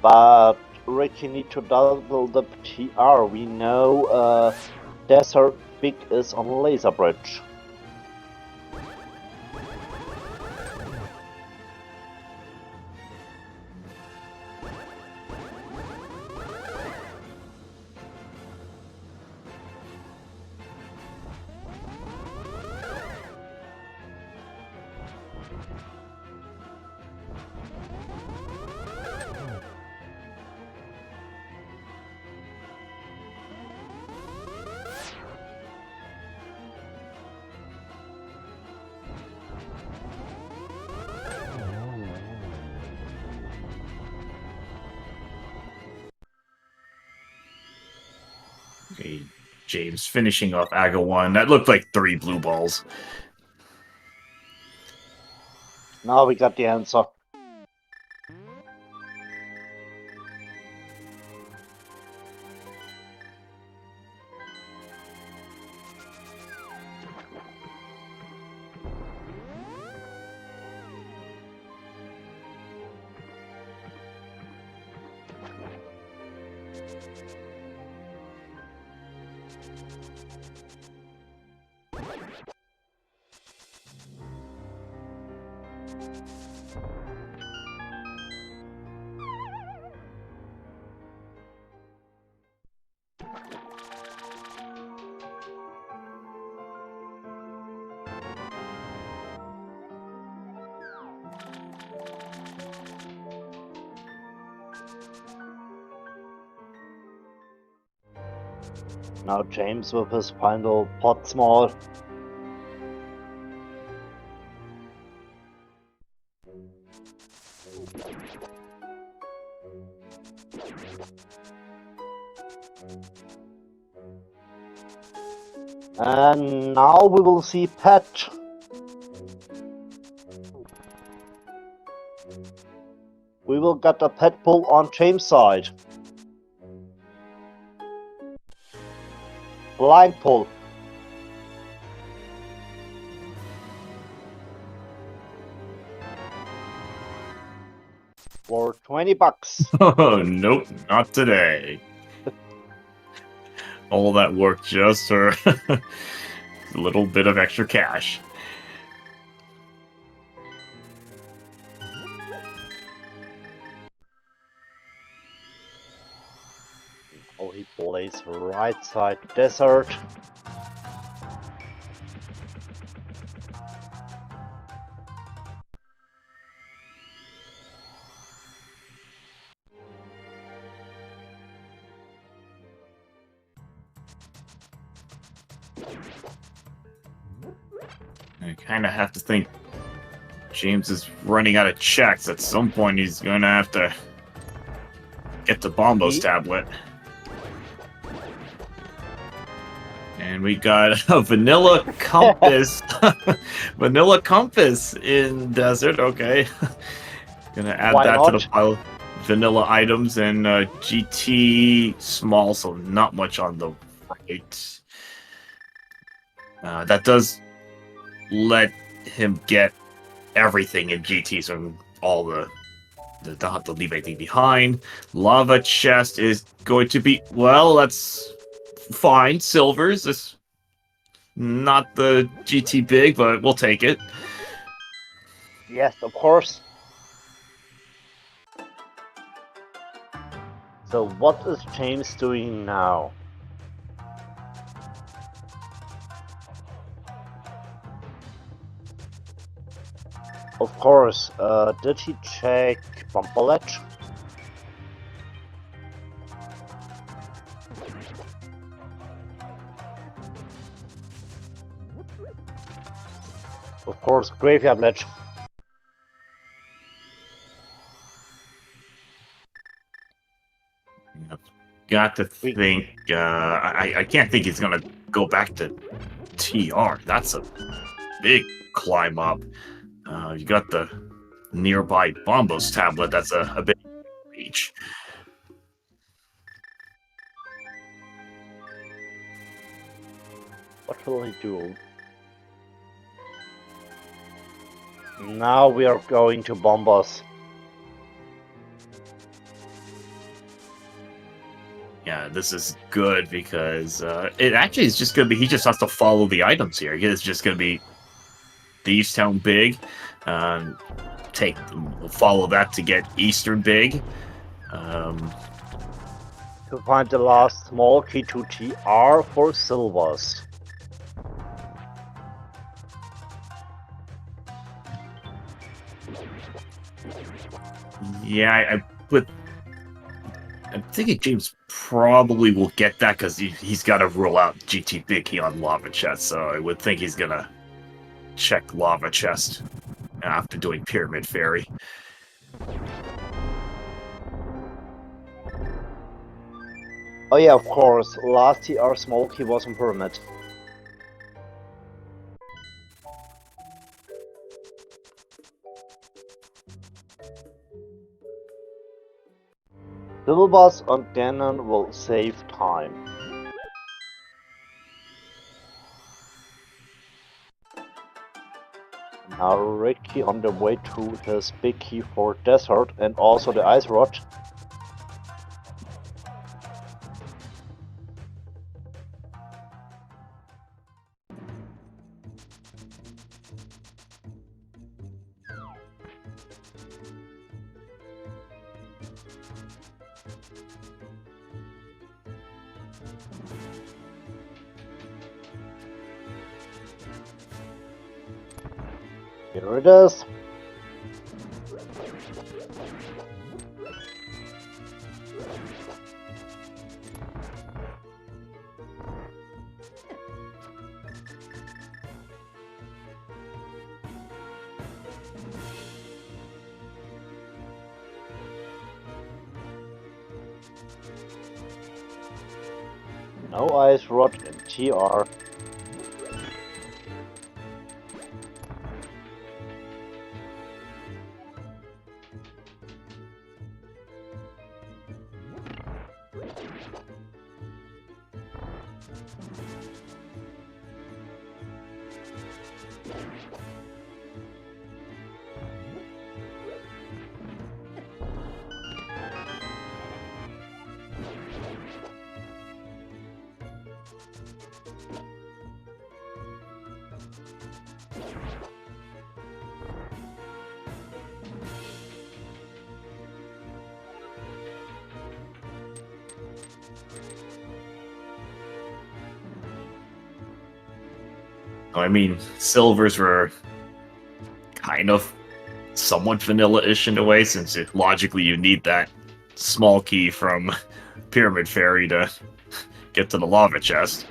But Ricky need to double the TR. We know Desert Big is on Laser Bridge. Okay, James finishing off Aga 1. That looked like 3 blue balls. Now we got the answer. Now James with his final pot small. And now we will see Pat. We will get a pet pull on James' side. Blind pull. For 20 bucks. Oh, nope, not today. All that work just for a little bit of extra cash. Oh, he plays right side desert. I kind of have to think James is running out of checks. At some point, he's going to have to get the Bombo's tablet. And we got a vanilla compass. Vanilla compass in desert. Okay. Gonna add Why that not? to the pile of vanilla items, and GT small, so not much on the right. That does let him get everything in GT, so all the don't have to leave anything behind. Lava chest is going to be, well, that's fine. Silvers. This not the GT big, but we'll take it. Yes, of course. So what is James doing now? Of course, did he check bumper ledge? Of course, graveyard ledge. Got to think. I can't think he's gonna go back to TR. That's a big climb up. You got the nearby Bombo's tablet. That's a big reach. What will he do? Now we are going to Bombos. Yeah, this is good because it actually is just gonna be. He just has to follow the items here. It's just gonna be Thieves Town big. Follow that to get Eastern big. To find the last small key to TR for silvers. Yeah, I'm thinking James probably will get that because he's got to rule out GT Big Key on Lava Chest, so I would think he's gonna check Lava Chest after doing Pyramid Fairy. Oh yeah, of course, last TR small key was on Pyramid. Silvers on Ganon will save time. Now Ricky on the way to his big key for desert and also the ice rod. Here it is. No ice rod in TR. I mean, silvers were kind of somewhat vanilla-ish in a way, since logically you need that small key from Pyramid Fairy to get to the lava chest.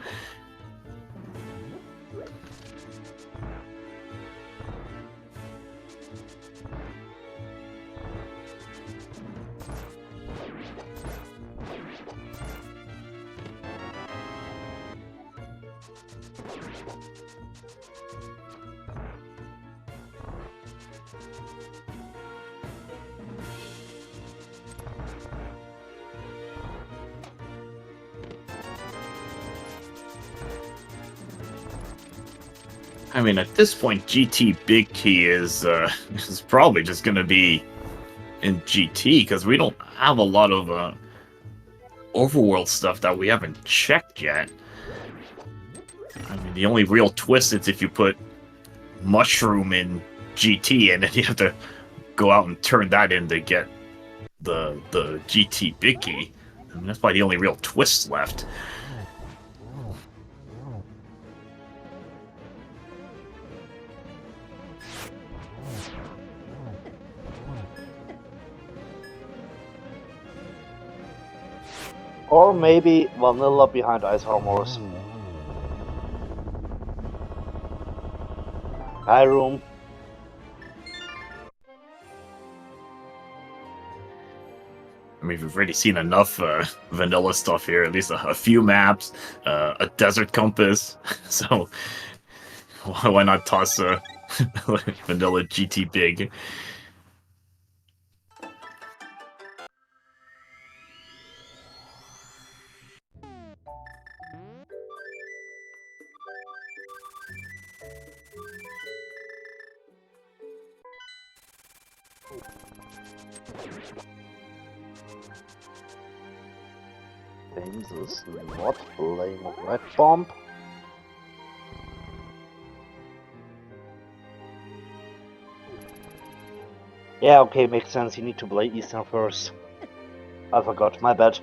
I mean, at this point, GT Big Key is probably just going to be in GT, because we don't have a lot of overworld stuff that we haven't checked yet. I mean, the only real twist is if you put Mushroom in GT, and then you have to go out and turn that in to get the GT Big Key. I mean, that's probably the only real twist left. Or maybe vanilla behind ice armors. High room. I mean, we've already seen enough vanilla stuff here. At least a few maps, a desert compass. So why not toss a vanilla GT Big? James is not playing a red bomb. Yeah, okay, makes sense. You need to play Eastern first. I forgot, my bad.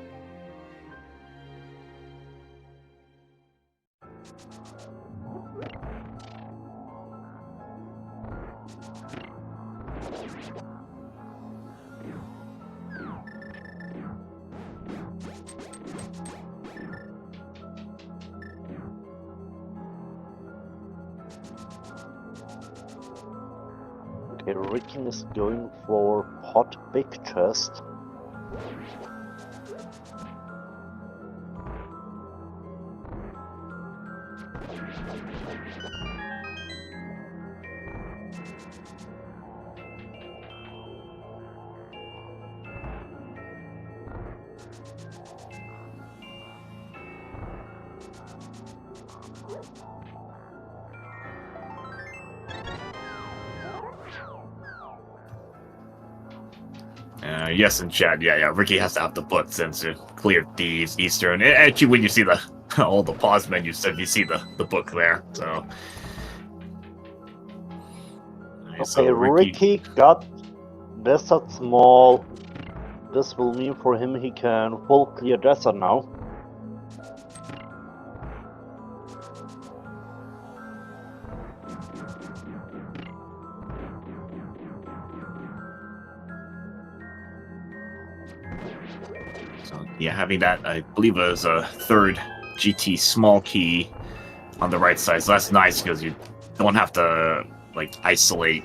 Okay, Ricken is going for pot big chest. Yes, in chat, yeah, Ricky has to have the book since Clear Thieves, Eastern. Actually, when you see the all the pause menus stuff, you see the book there. So, Okay, so Ricky got Desert Small. This will mean for him he can full clear desert now. So yeah, having that, I believe, as a third GT small key on the right side, so that's nice because you don't have to like isolate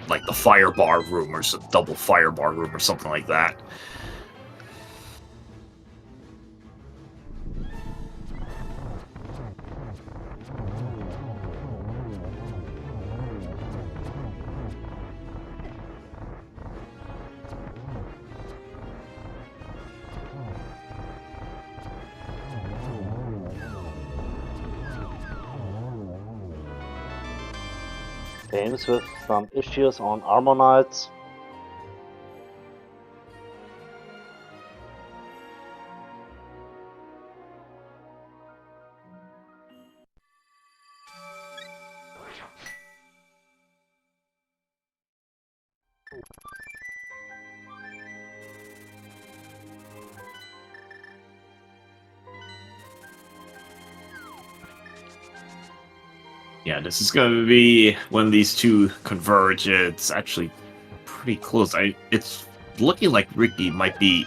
like the fire bar room or some double fire bar room or something like that. Games with some issues on Armor Knights. Yeah, this is going to be when these two converge. It's actually pretty close. It's looking like Ricky might be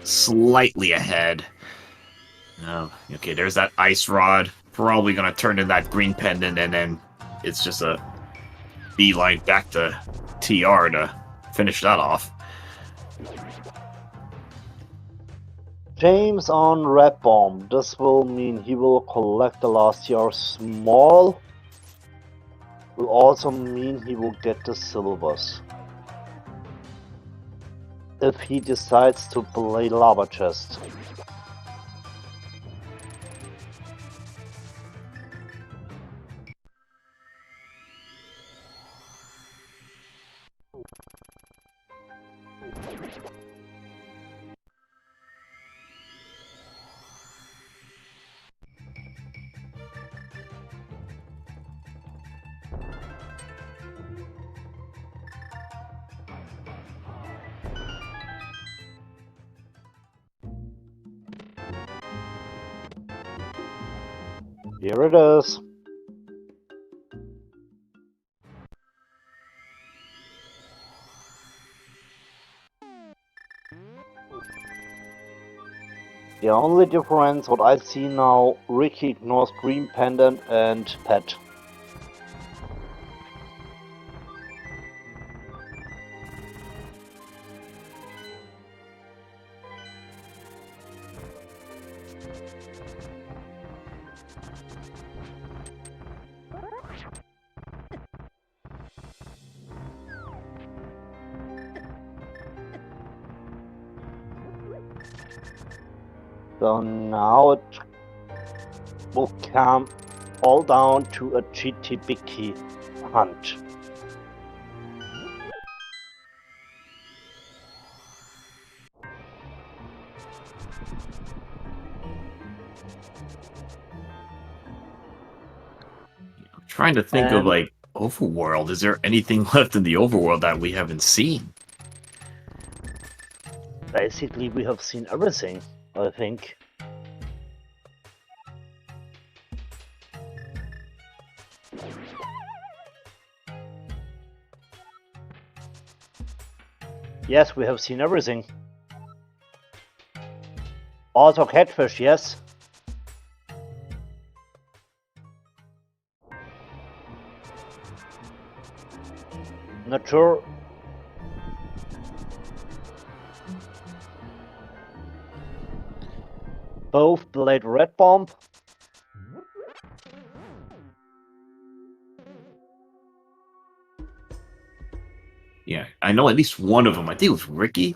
slightly ahead. Oh, okay, there's that ice rod. Probably going to turn in that green pendant, and then it's just a beeline back to TR to finish that off. James on Red Bomb. This will mean he will collect the last year small. Will also mean he will get the silvers. If he decides to play Lava Chest. Here it is. The only difference what I see now, Ricky ignores Green Pendant and Pet. So now it will come all down to a GTBK hunt. I'm trying to think of, like, Overworld. Is there anything left in the Overworld that we haven't seen? Basically, we have seen everything, I think. Yes, we have seen everything. Also catfish, yes. Not sure. Both played Red Bomb. Yeah, I know at least one of them. I think it was Ricky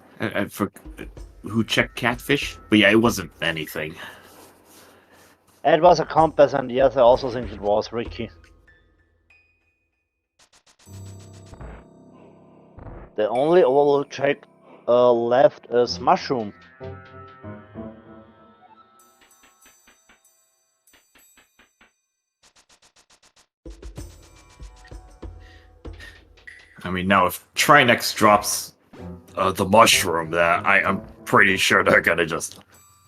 who checked catfish. But yeah, it wasn't anything. It was a compass, and yes, I also think it was Ricky. The only overall check left is Mushroom. I mean, now if Trinex drops the mushroom, that I'm pretty sure they're gonna just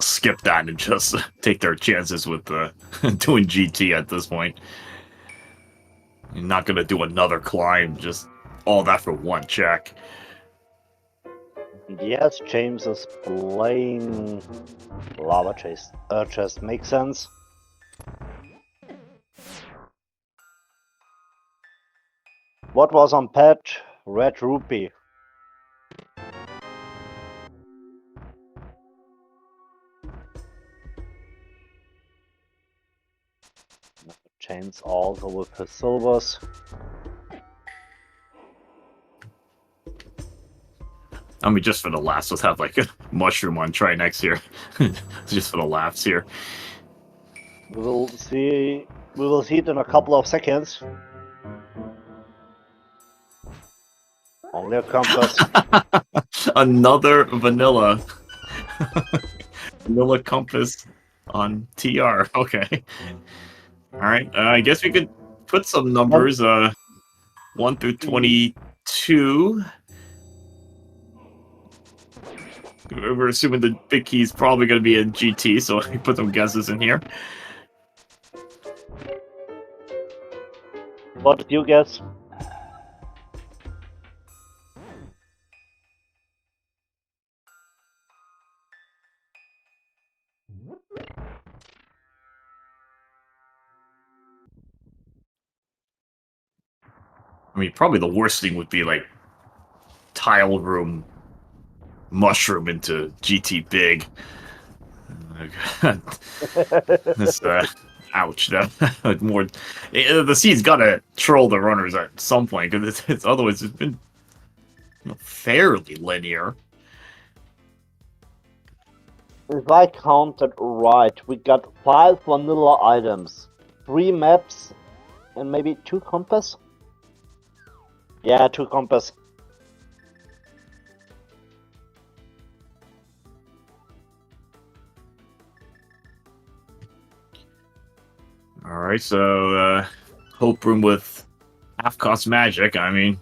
skip that and just take their chances with doing GT at this point. You're not gonna do another climb, just all that for one check. Yes, James is playing Lava Chest makes sense. What was on Pet? Red Rupee. James also with his silvers. I mean, just for the laughs, let's have like a mushroom on Trinex here. Just for the laughs here. We will see it in a couple of seconds. Only a compass. Another vanilla. Vanilla compass on TR. Okay. Alright. I guess we could put some numbers. 1 through 22. We're assuming the big key is probably going to be a GT, so we put some guesses in here. What did you guess? I mean, probably the worst thing would be like tile room mushroom into GT Big. This, ouch. That more. The seed's gotta troll the runners at some point because it's otherwise it's been fairly linear. If I counted right, we got 5 vanilla items, 3 maps, and maybe 2 compass? Yeah, 2 compass. Alright, so Hope Room with half-cost magic. I mean,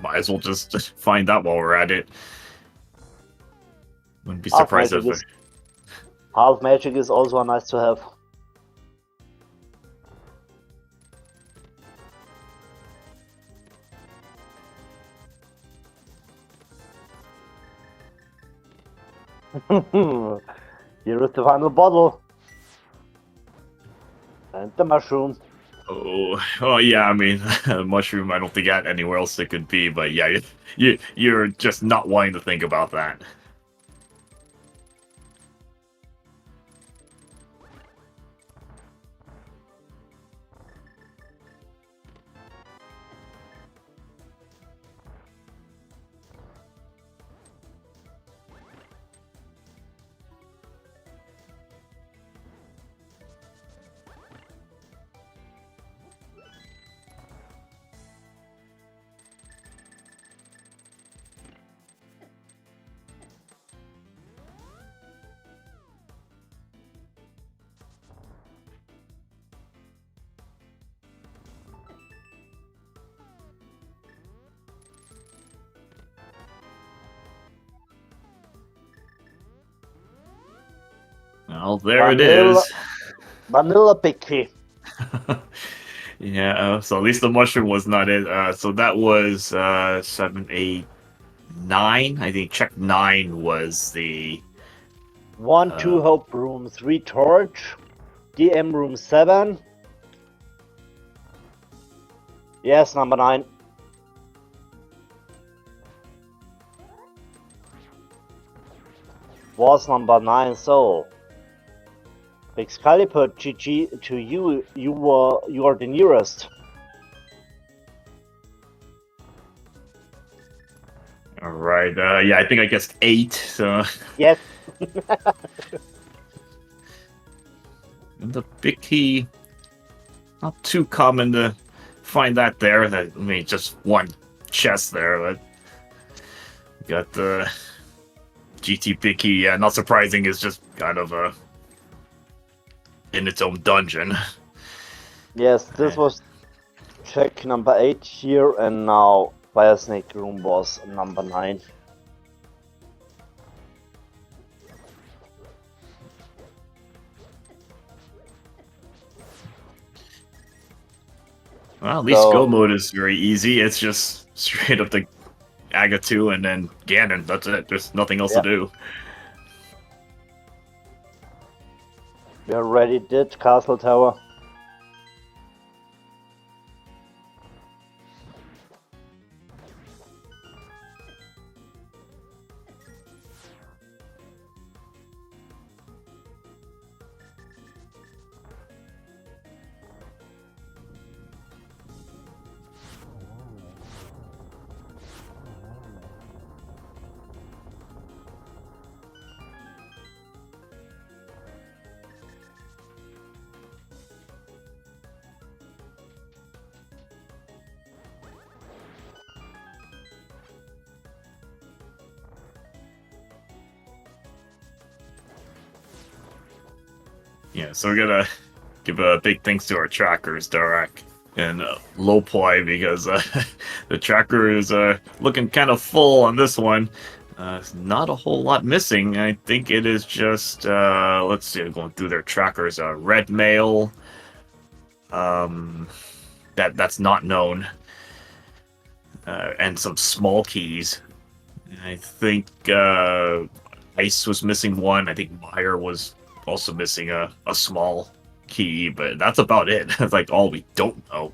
might as well just find that while we're at it. Wouldn't be surprised if... Half magic is also nice to have. Here is the final bottle. And the mushroom. Oh yeah, I mean, mushroom I don't think I had anywhere else it could be, but yeah, you're just not wanting to think about that. Well, there it is. Vanilla picky. Yeah, so at least the mushroom was not it. So that was 7, 8, 9. I think check 9 was the 1, 2 Hope Room, 3 Torch, DM Room 7. Yes, number 9. Was number 9, so Excalibur, GG to you. You are the nearest. All right. Yeah, I think I guessed 8. So yes. And the big key, not too common to find that there. I mean, just one chest there. But got the GT big key. Yeah, not surprising. It's just kind of in its own dungeon. Yes, this was check number 8 here, and now Fire Snake Room was number 9. Well, at least go mode is very easy. It's just straight up to Agatu and then Ganon. That's it. There's nothing else to do. We already did Castle Tower. Yeah, so we're gonna give a big thanks to our trackers, Darak and Lopoi, because the tracker is looking kind of full on this one. Not a whole lot missing. I think it is just, let's see, going through their trackers. Red Mail, that's not known, and some small keys. I think Ice was missing one. I think Meyer was also missing a small key, but that's about it. That's like all we don't know.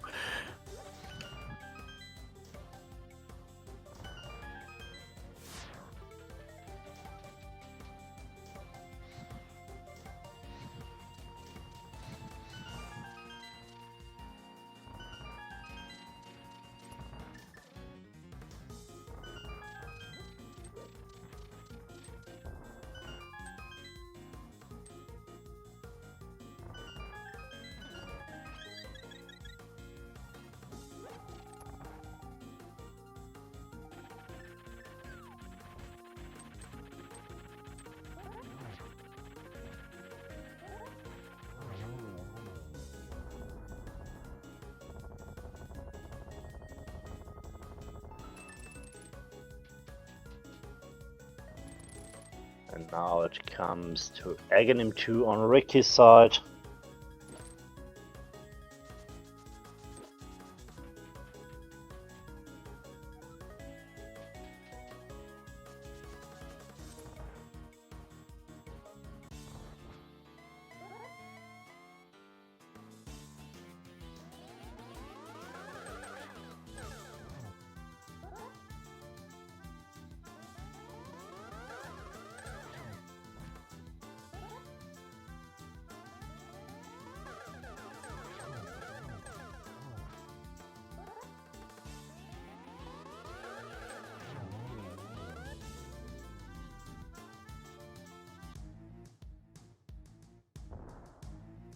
And now it comes to Aghanim 2 on Ricky's side.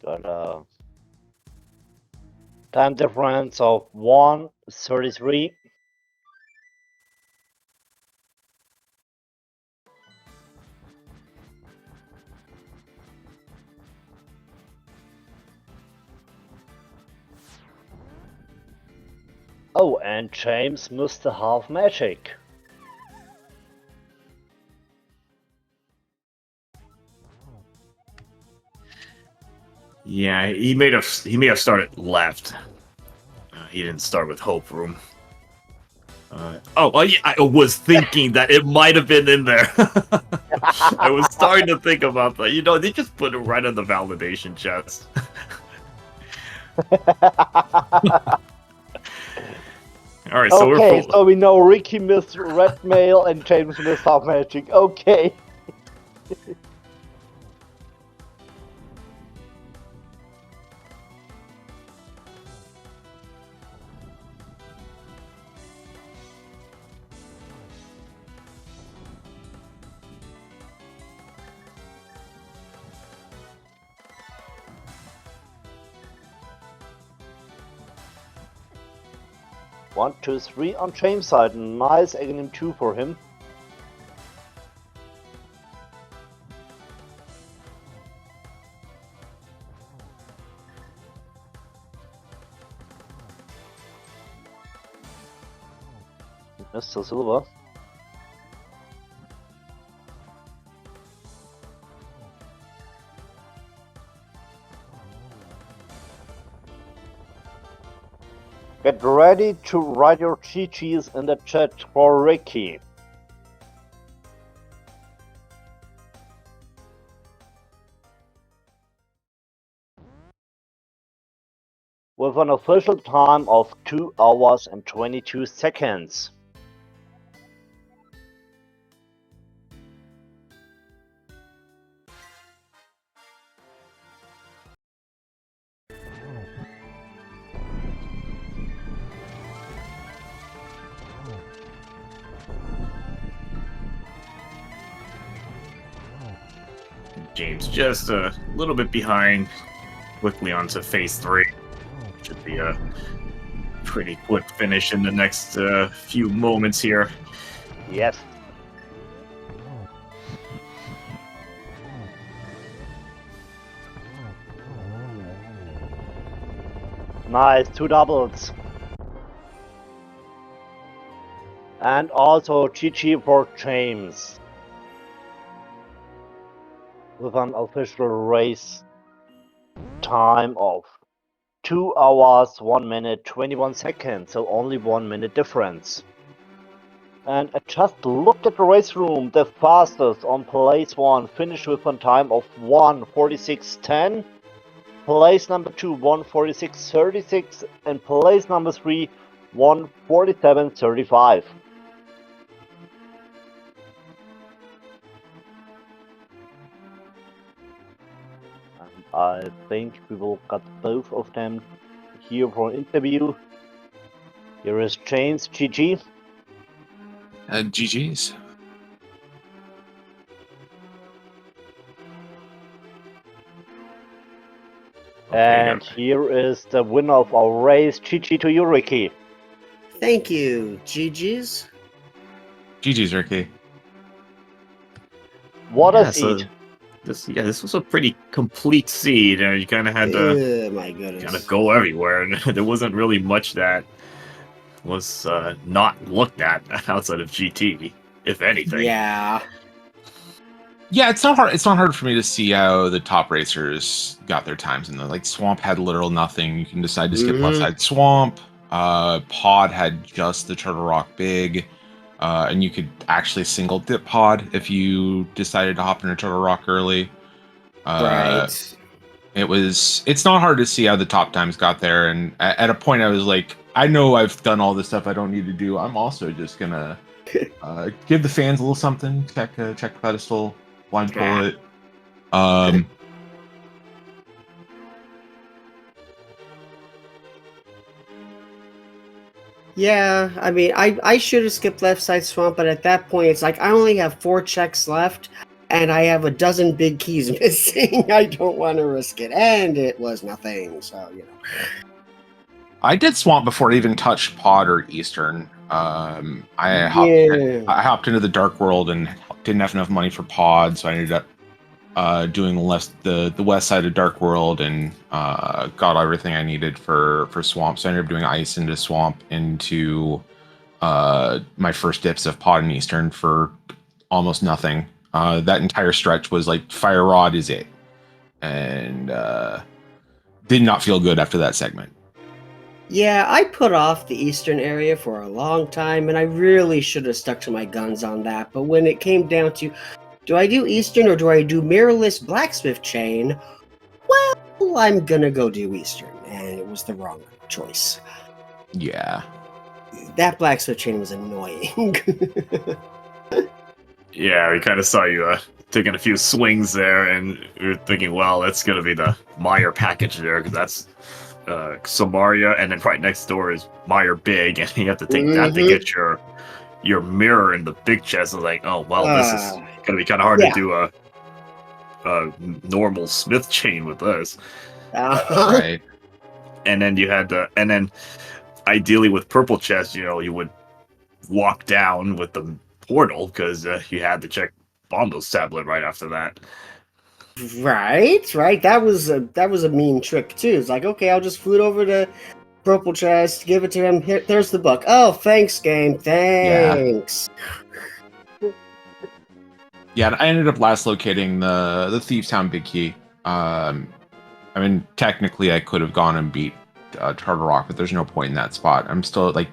Got a time difference of 1:33. Oh, and James missed the half magic. Yeah, he may have started left. He didn't start with Hope Room. Yeah, I was thinking that it might have been in there. I was starting to think about that. You know, they just put it right on the validation chest. All right, so Okay, we're full. so we know Ricky missed red mail and James missed half magic. Okay. One, two, three on James' side. Nice Aghanim 2 for him. Mr. Silver. Get ready to write your GGs in the chat for Ricky. With an official time of 2 hours and 22 seconds. James just a little bit behind. Quickly onto phase 3. Should be a pretty quick finish in the next few moments here. Yes. Nice, 2 doubles. And also GG for James. With an official race time of 2 hours, 1 minute, 21 seconds, so only 1 minute difference. And I just looked at the race room. The fastest on place 1 finished with a time of 1:46.10. Place number 2, 1:46.36, and place number 3, 1:47.35. And I think we will get both of them here for an interview. Here is James, GG. GG's. And here is the winner of our race, GG to you, Ricky. Thank you, GG's. GG's, Ricky. What a seed. This was a pretty complete seed. You kind of had to my goodness. kind of go everywhere, and there wasn't really much that was not looked at outside of GT, if anything. Yeah. Yeah, it's not hard. It's not hard for me to see how the top racers got their times in the like Swamp had literal nothing. You can decide to skip left side Swamp. Pod had just the Turtle Rock Big, and you could actually single dip Pod if you decided to hop into Turtle Rock early. Right. It's not hard to see how the top times got there, and at a point I was like, I know I've done all this stuff I don't need to do. I'm also just gonna give the fans a little something. Check the pedestal. Blind pull it. Yeah, I mean, I should have skipped left side Swamp, but at that point, it's like I only have 4 checks left, and I have a dozen big keys missing. I don't want to risk it, and it was nothing, so, you know. I did Swamp before it even touched Pod or Eastern. I hopped into the Dark World and didn't have enough money for Pod, so I ended up doing the west side of Dark World and got everything I needed for Swamp. So I ended up doing Ice into Swamp into my first dips of Pod and Eastern for almost nothing. That entire stretch was like Fire Rod is it, and did not feel good after that segment. Yeah, I put off the Eastern area for a long time, and I really should have stuck to my guns on that. But when it came down to, do I do Eastern or do I do mirrorless blacksmith chain? Well, I'm gonna go do Eastern, and it was the wrong choice. Yeah. That blacksmith chain was annoying. Yeah, we kind of saw you taking a few swings there, and we were thinking, well, that's going to be the Meyer package there, because that's Samaria, and then right next door is Meyer Big, and you have to take that to get your mirror in the big chest. It's like, oh, well, this is going to be kind of hard to do a normal Smith chain with this. Right. And then you had to, and then ideally with purple chest, you know, you would walk down with the portal because you had to check Bombo's tablet right after that. Right. That was a mean trick too. It's like, okay, I'll just float over to purple chest, give it to him. Here, there's the book. Oh, thanks, game. Thanks. Yeah, I ended up last locating the Thieves Town Big Key. I mean, technically, I could have gone and beat Turtle Rock, but there's no point in that spot. I'm still like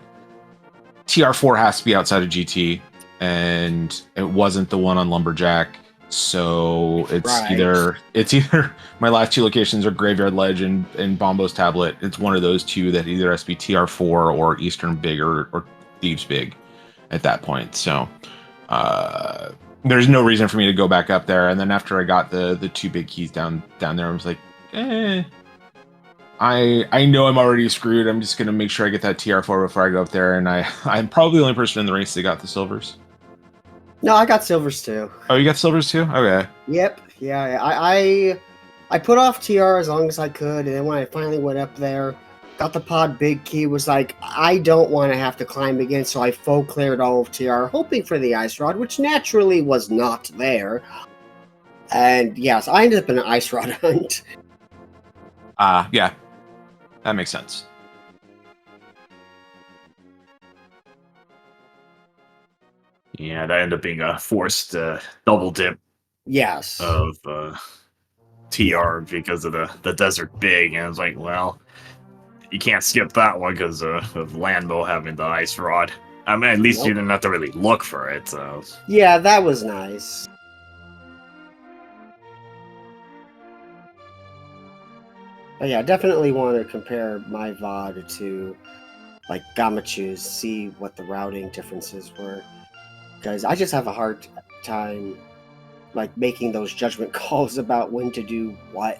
TR4 has to be outside of GT, and it wasn't the one on Lumberjack. So it's either my last 2 locations are Graveyard Ledge and Bombo's tablet. It's one of those 2 that either has to be TR4 or Eastern Big or Thieves Big at that point. So there's no reason for me to go back up there. And then after I got the 2 big keys down there, I was like, I know I'm already screwed. I'm just gonna make sure I get that TR4 before I go up there. And I'm probably the only person in the race that got the silvers. No, I got silvers too. Oh, you got silvers too? Okay. Yep. Yeah. I put off TR as long as I could, and then when I finally went up there, got the pod big key, was like, I don't want to have to climb again, so I faux cleared all of TR, hoping for the ice rod, which naturally was not there. And yes, I ended up in an ice rod hunt. Yeah. That makes sense. Yeah, that ended up being a forced double dip. Yes. Of TR because of the Desert Big, and I was like, well, you can't skip that one because of Landmo having the ice rod. I mean, at least you Nope. didn't have to really look for it. So. Yeah, that was nice. But yeah, definitely want to compare my VOD to like Gamachu's, see what the routing differences were. Because I just have a hard time like making those judgment calls about when to do what.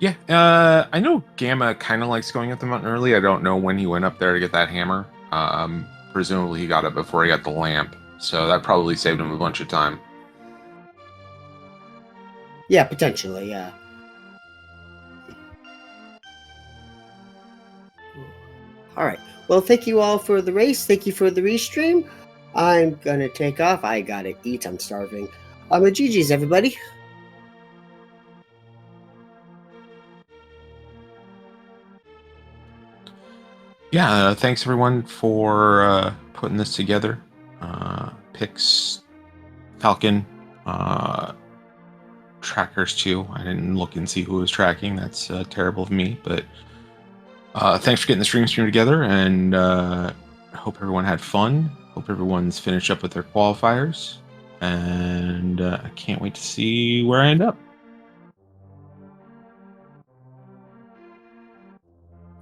Yeah, I know Gamma kind of likes going up the mountain early. I don't know when he went up there to get that hammer. Presumably he got it before he got the lamp, so that probably saved him a bunch of time. Yeah, potentially, yeah. Alright. Well, thank you all for the race. Thank you for the restream. I'm gonna take off. I gotta eat. I'm starving. GG's, everybody. Yeah, thanks everyone for putting this together. Picks, Falcon, trackers too. I didn't look and see who was tracking. That's terrible of me. But thanks for getting the stream together, and hope everyone had fun. Hope everyone's finished up with their qualifiers, and I can't wait to see where I end up.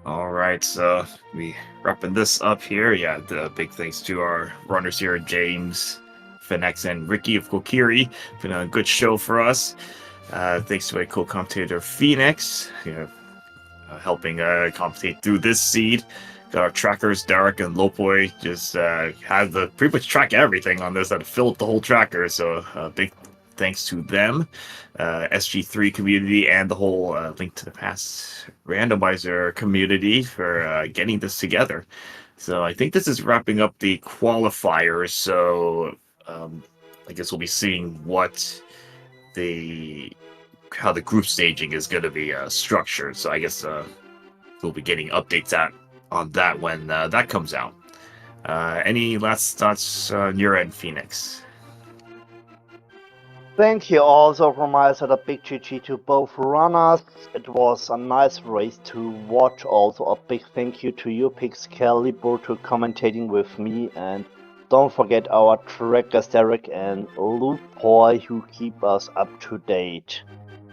All right, so we wrapping this up here. Yeah, the big thanks to our runners here, James, Finex, and Ricky of Kokiri. Been a good show for us. Thanks to my co-commentator Phoenix, helping commentate through this seed. Got our trackers, Derek and Lopoi, just had the pretty much track everything on this that filled the whole tracker. So big thanks to them, SG3 community, and the whole Link to the Past randomizer community for getting this together. So I think this is wrapping up the qualifiers. So I guess we'll be seeing how the group staging is going to be structured. So I guess we'll be getting updates on that when that comes out. Any last thoughts on your end, Phoenix? Thank you also from my side, a big GG to both runners. It was a nice race to watch. Also a big thank you to you, Pixcalibur, to commentating with me. And don't forget our trackers, Derek and Lupoi, who keep us up to date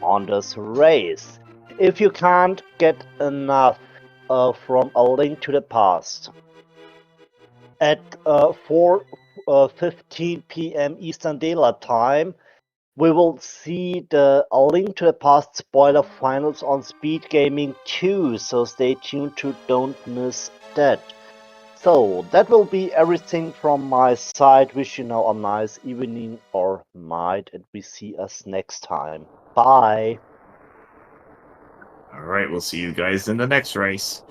on this race. If you can't get enough from A Link to the Past, at 4:15 p.m. Eastern Daylight Time, we will see the A Link to the Past spoiler finals on SpeedGaming 2, so stay tuned to don't miss that. So that will be everything from my side. Wish you now a nice evening or night, and we see us next time. Bye. All right, we'll see you guys in the next race.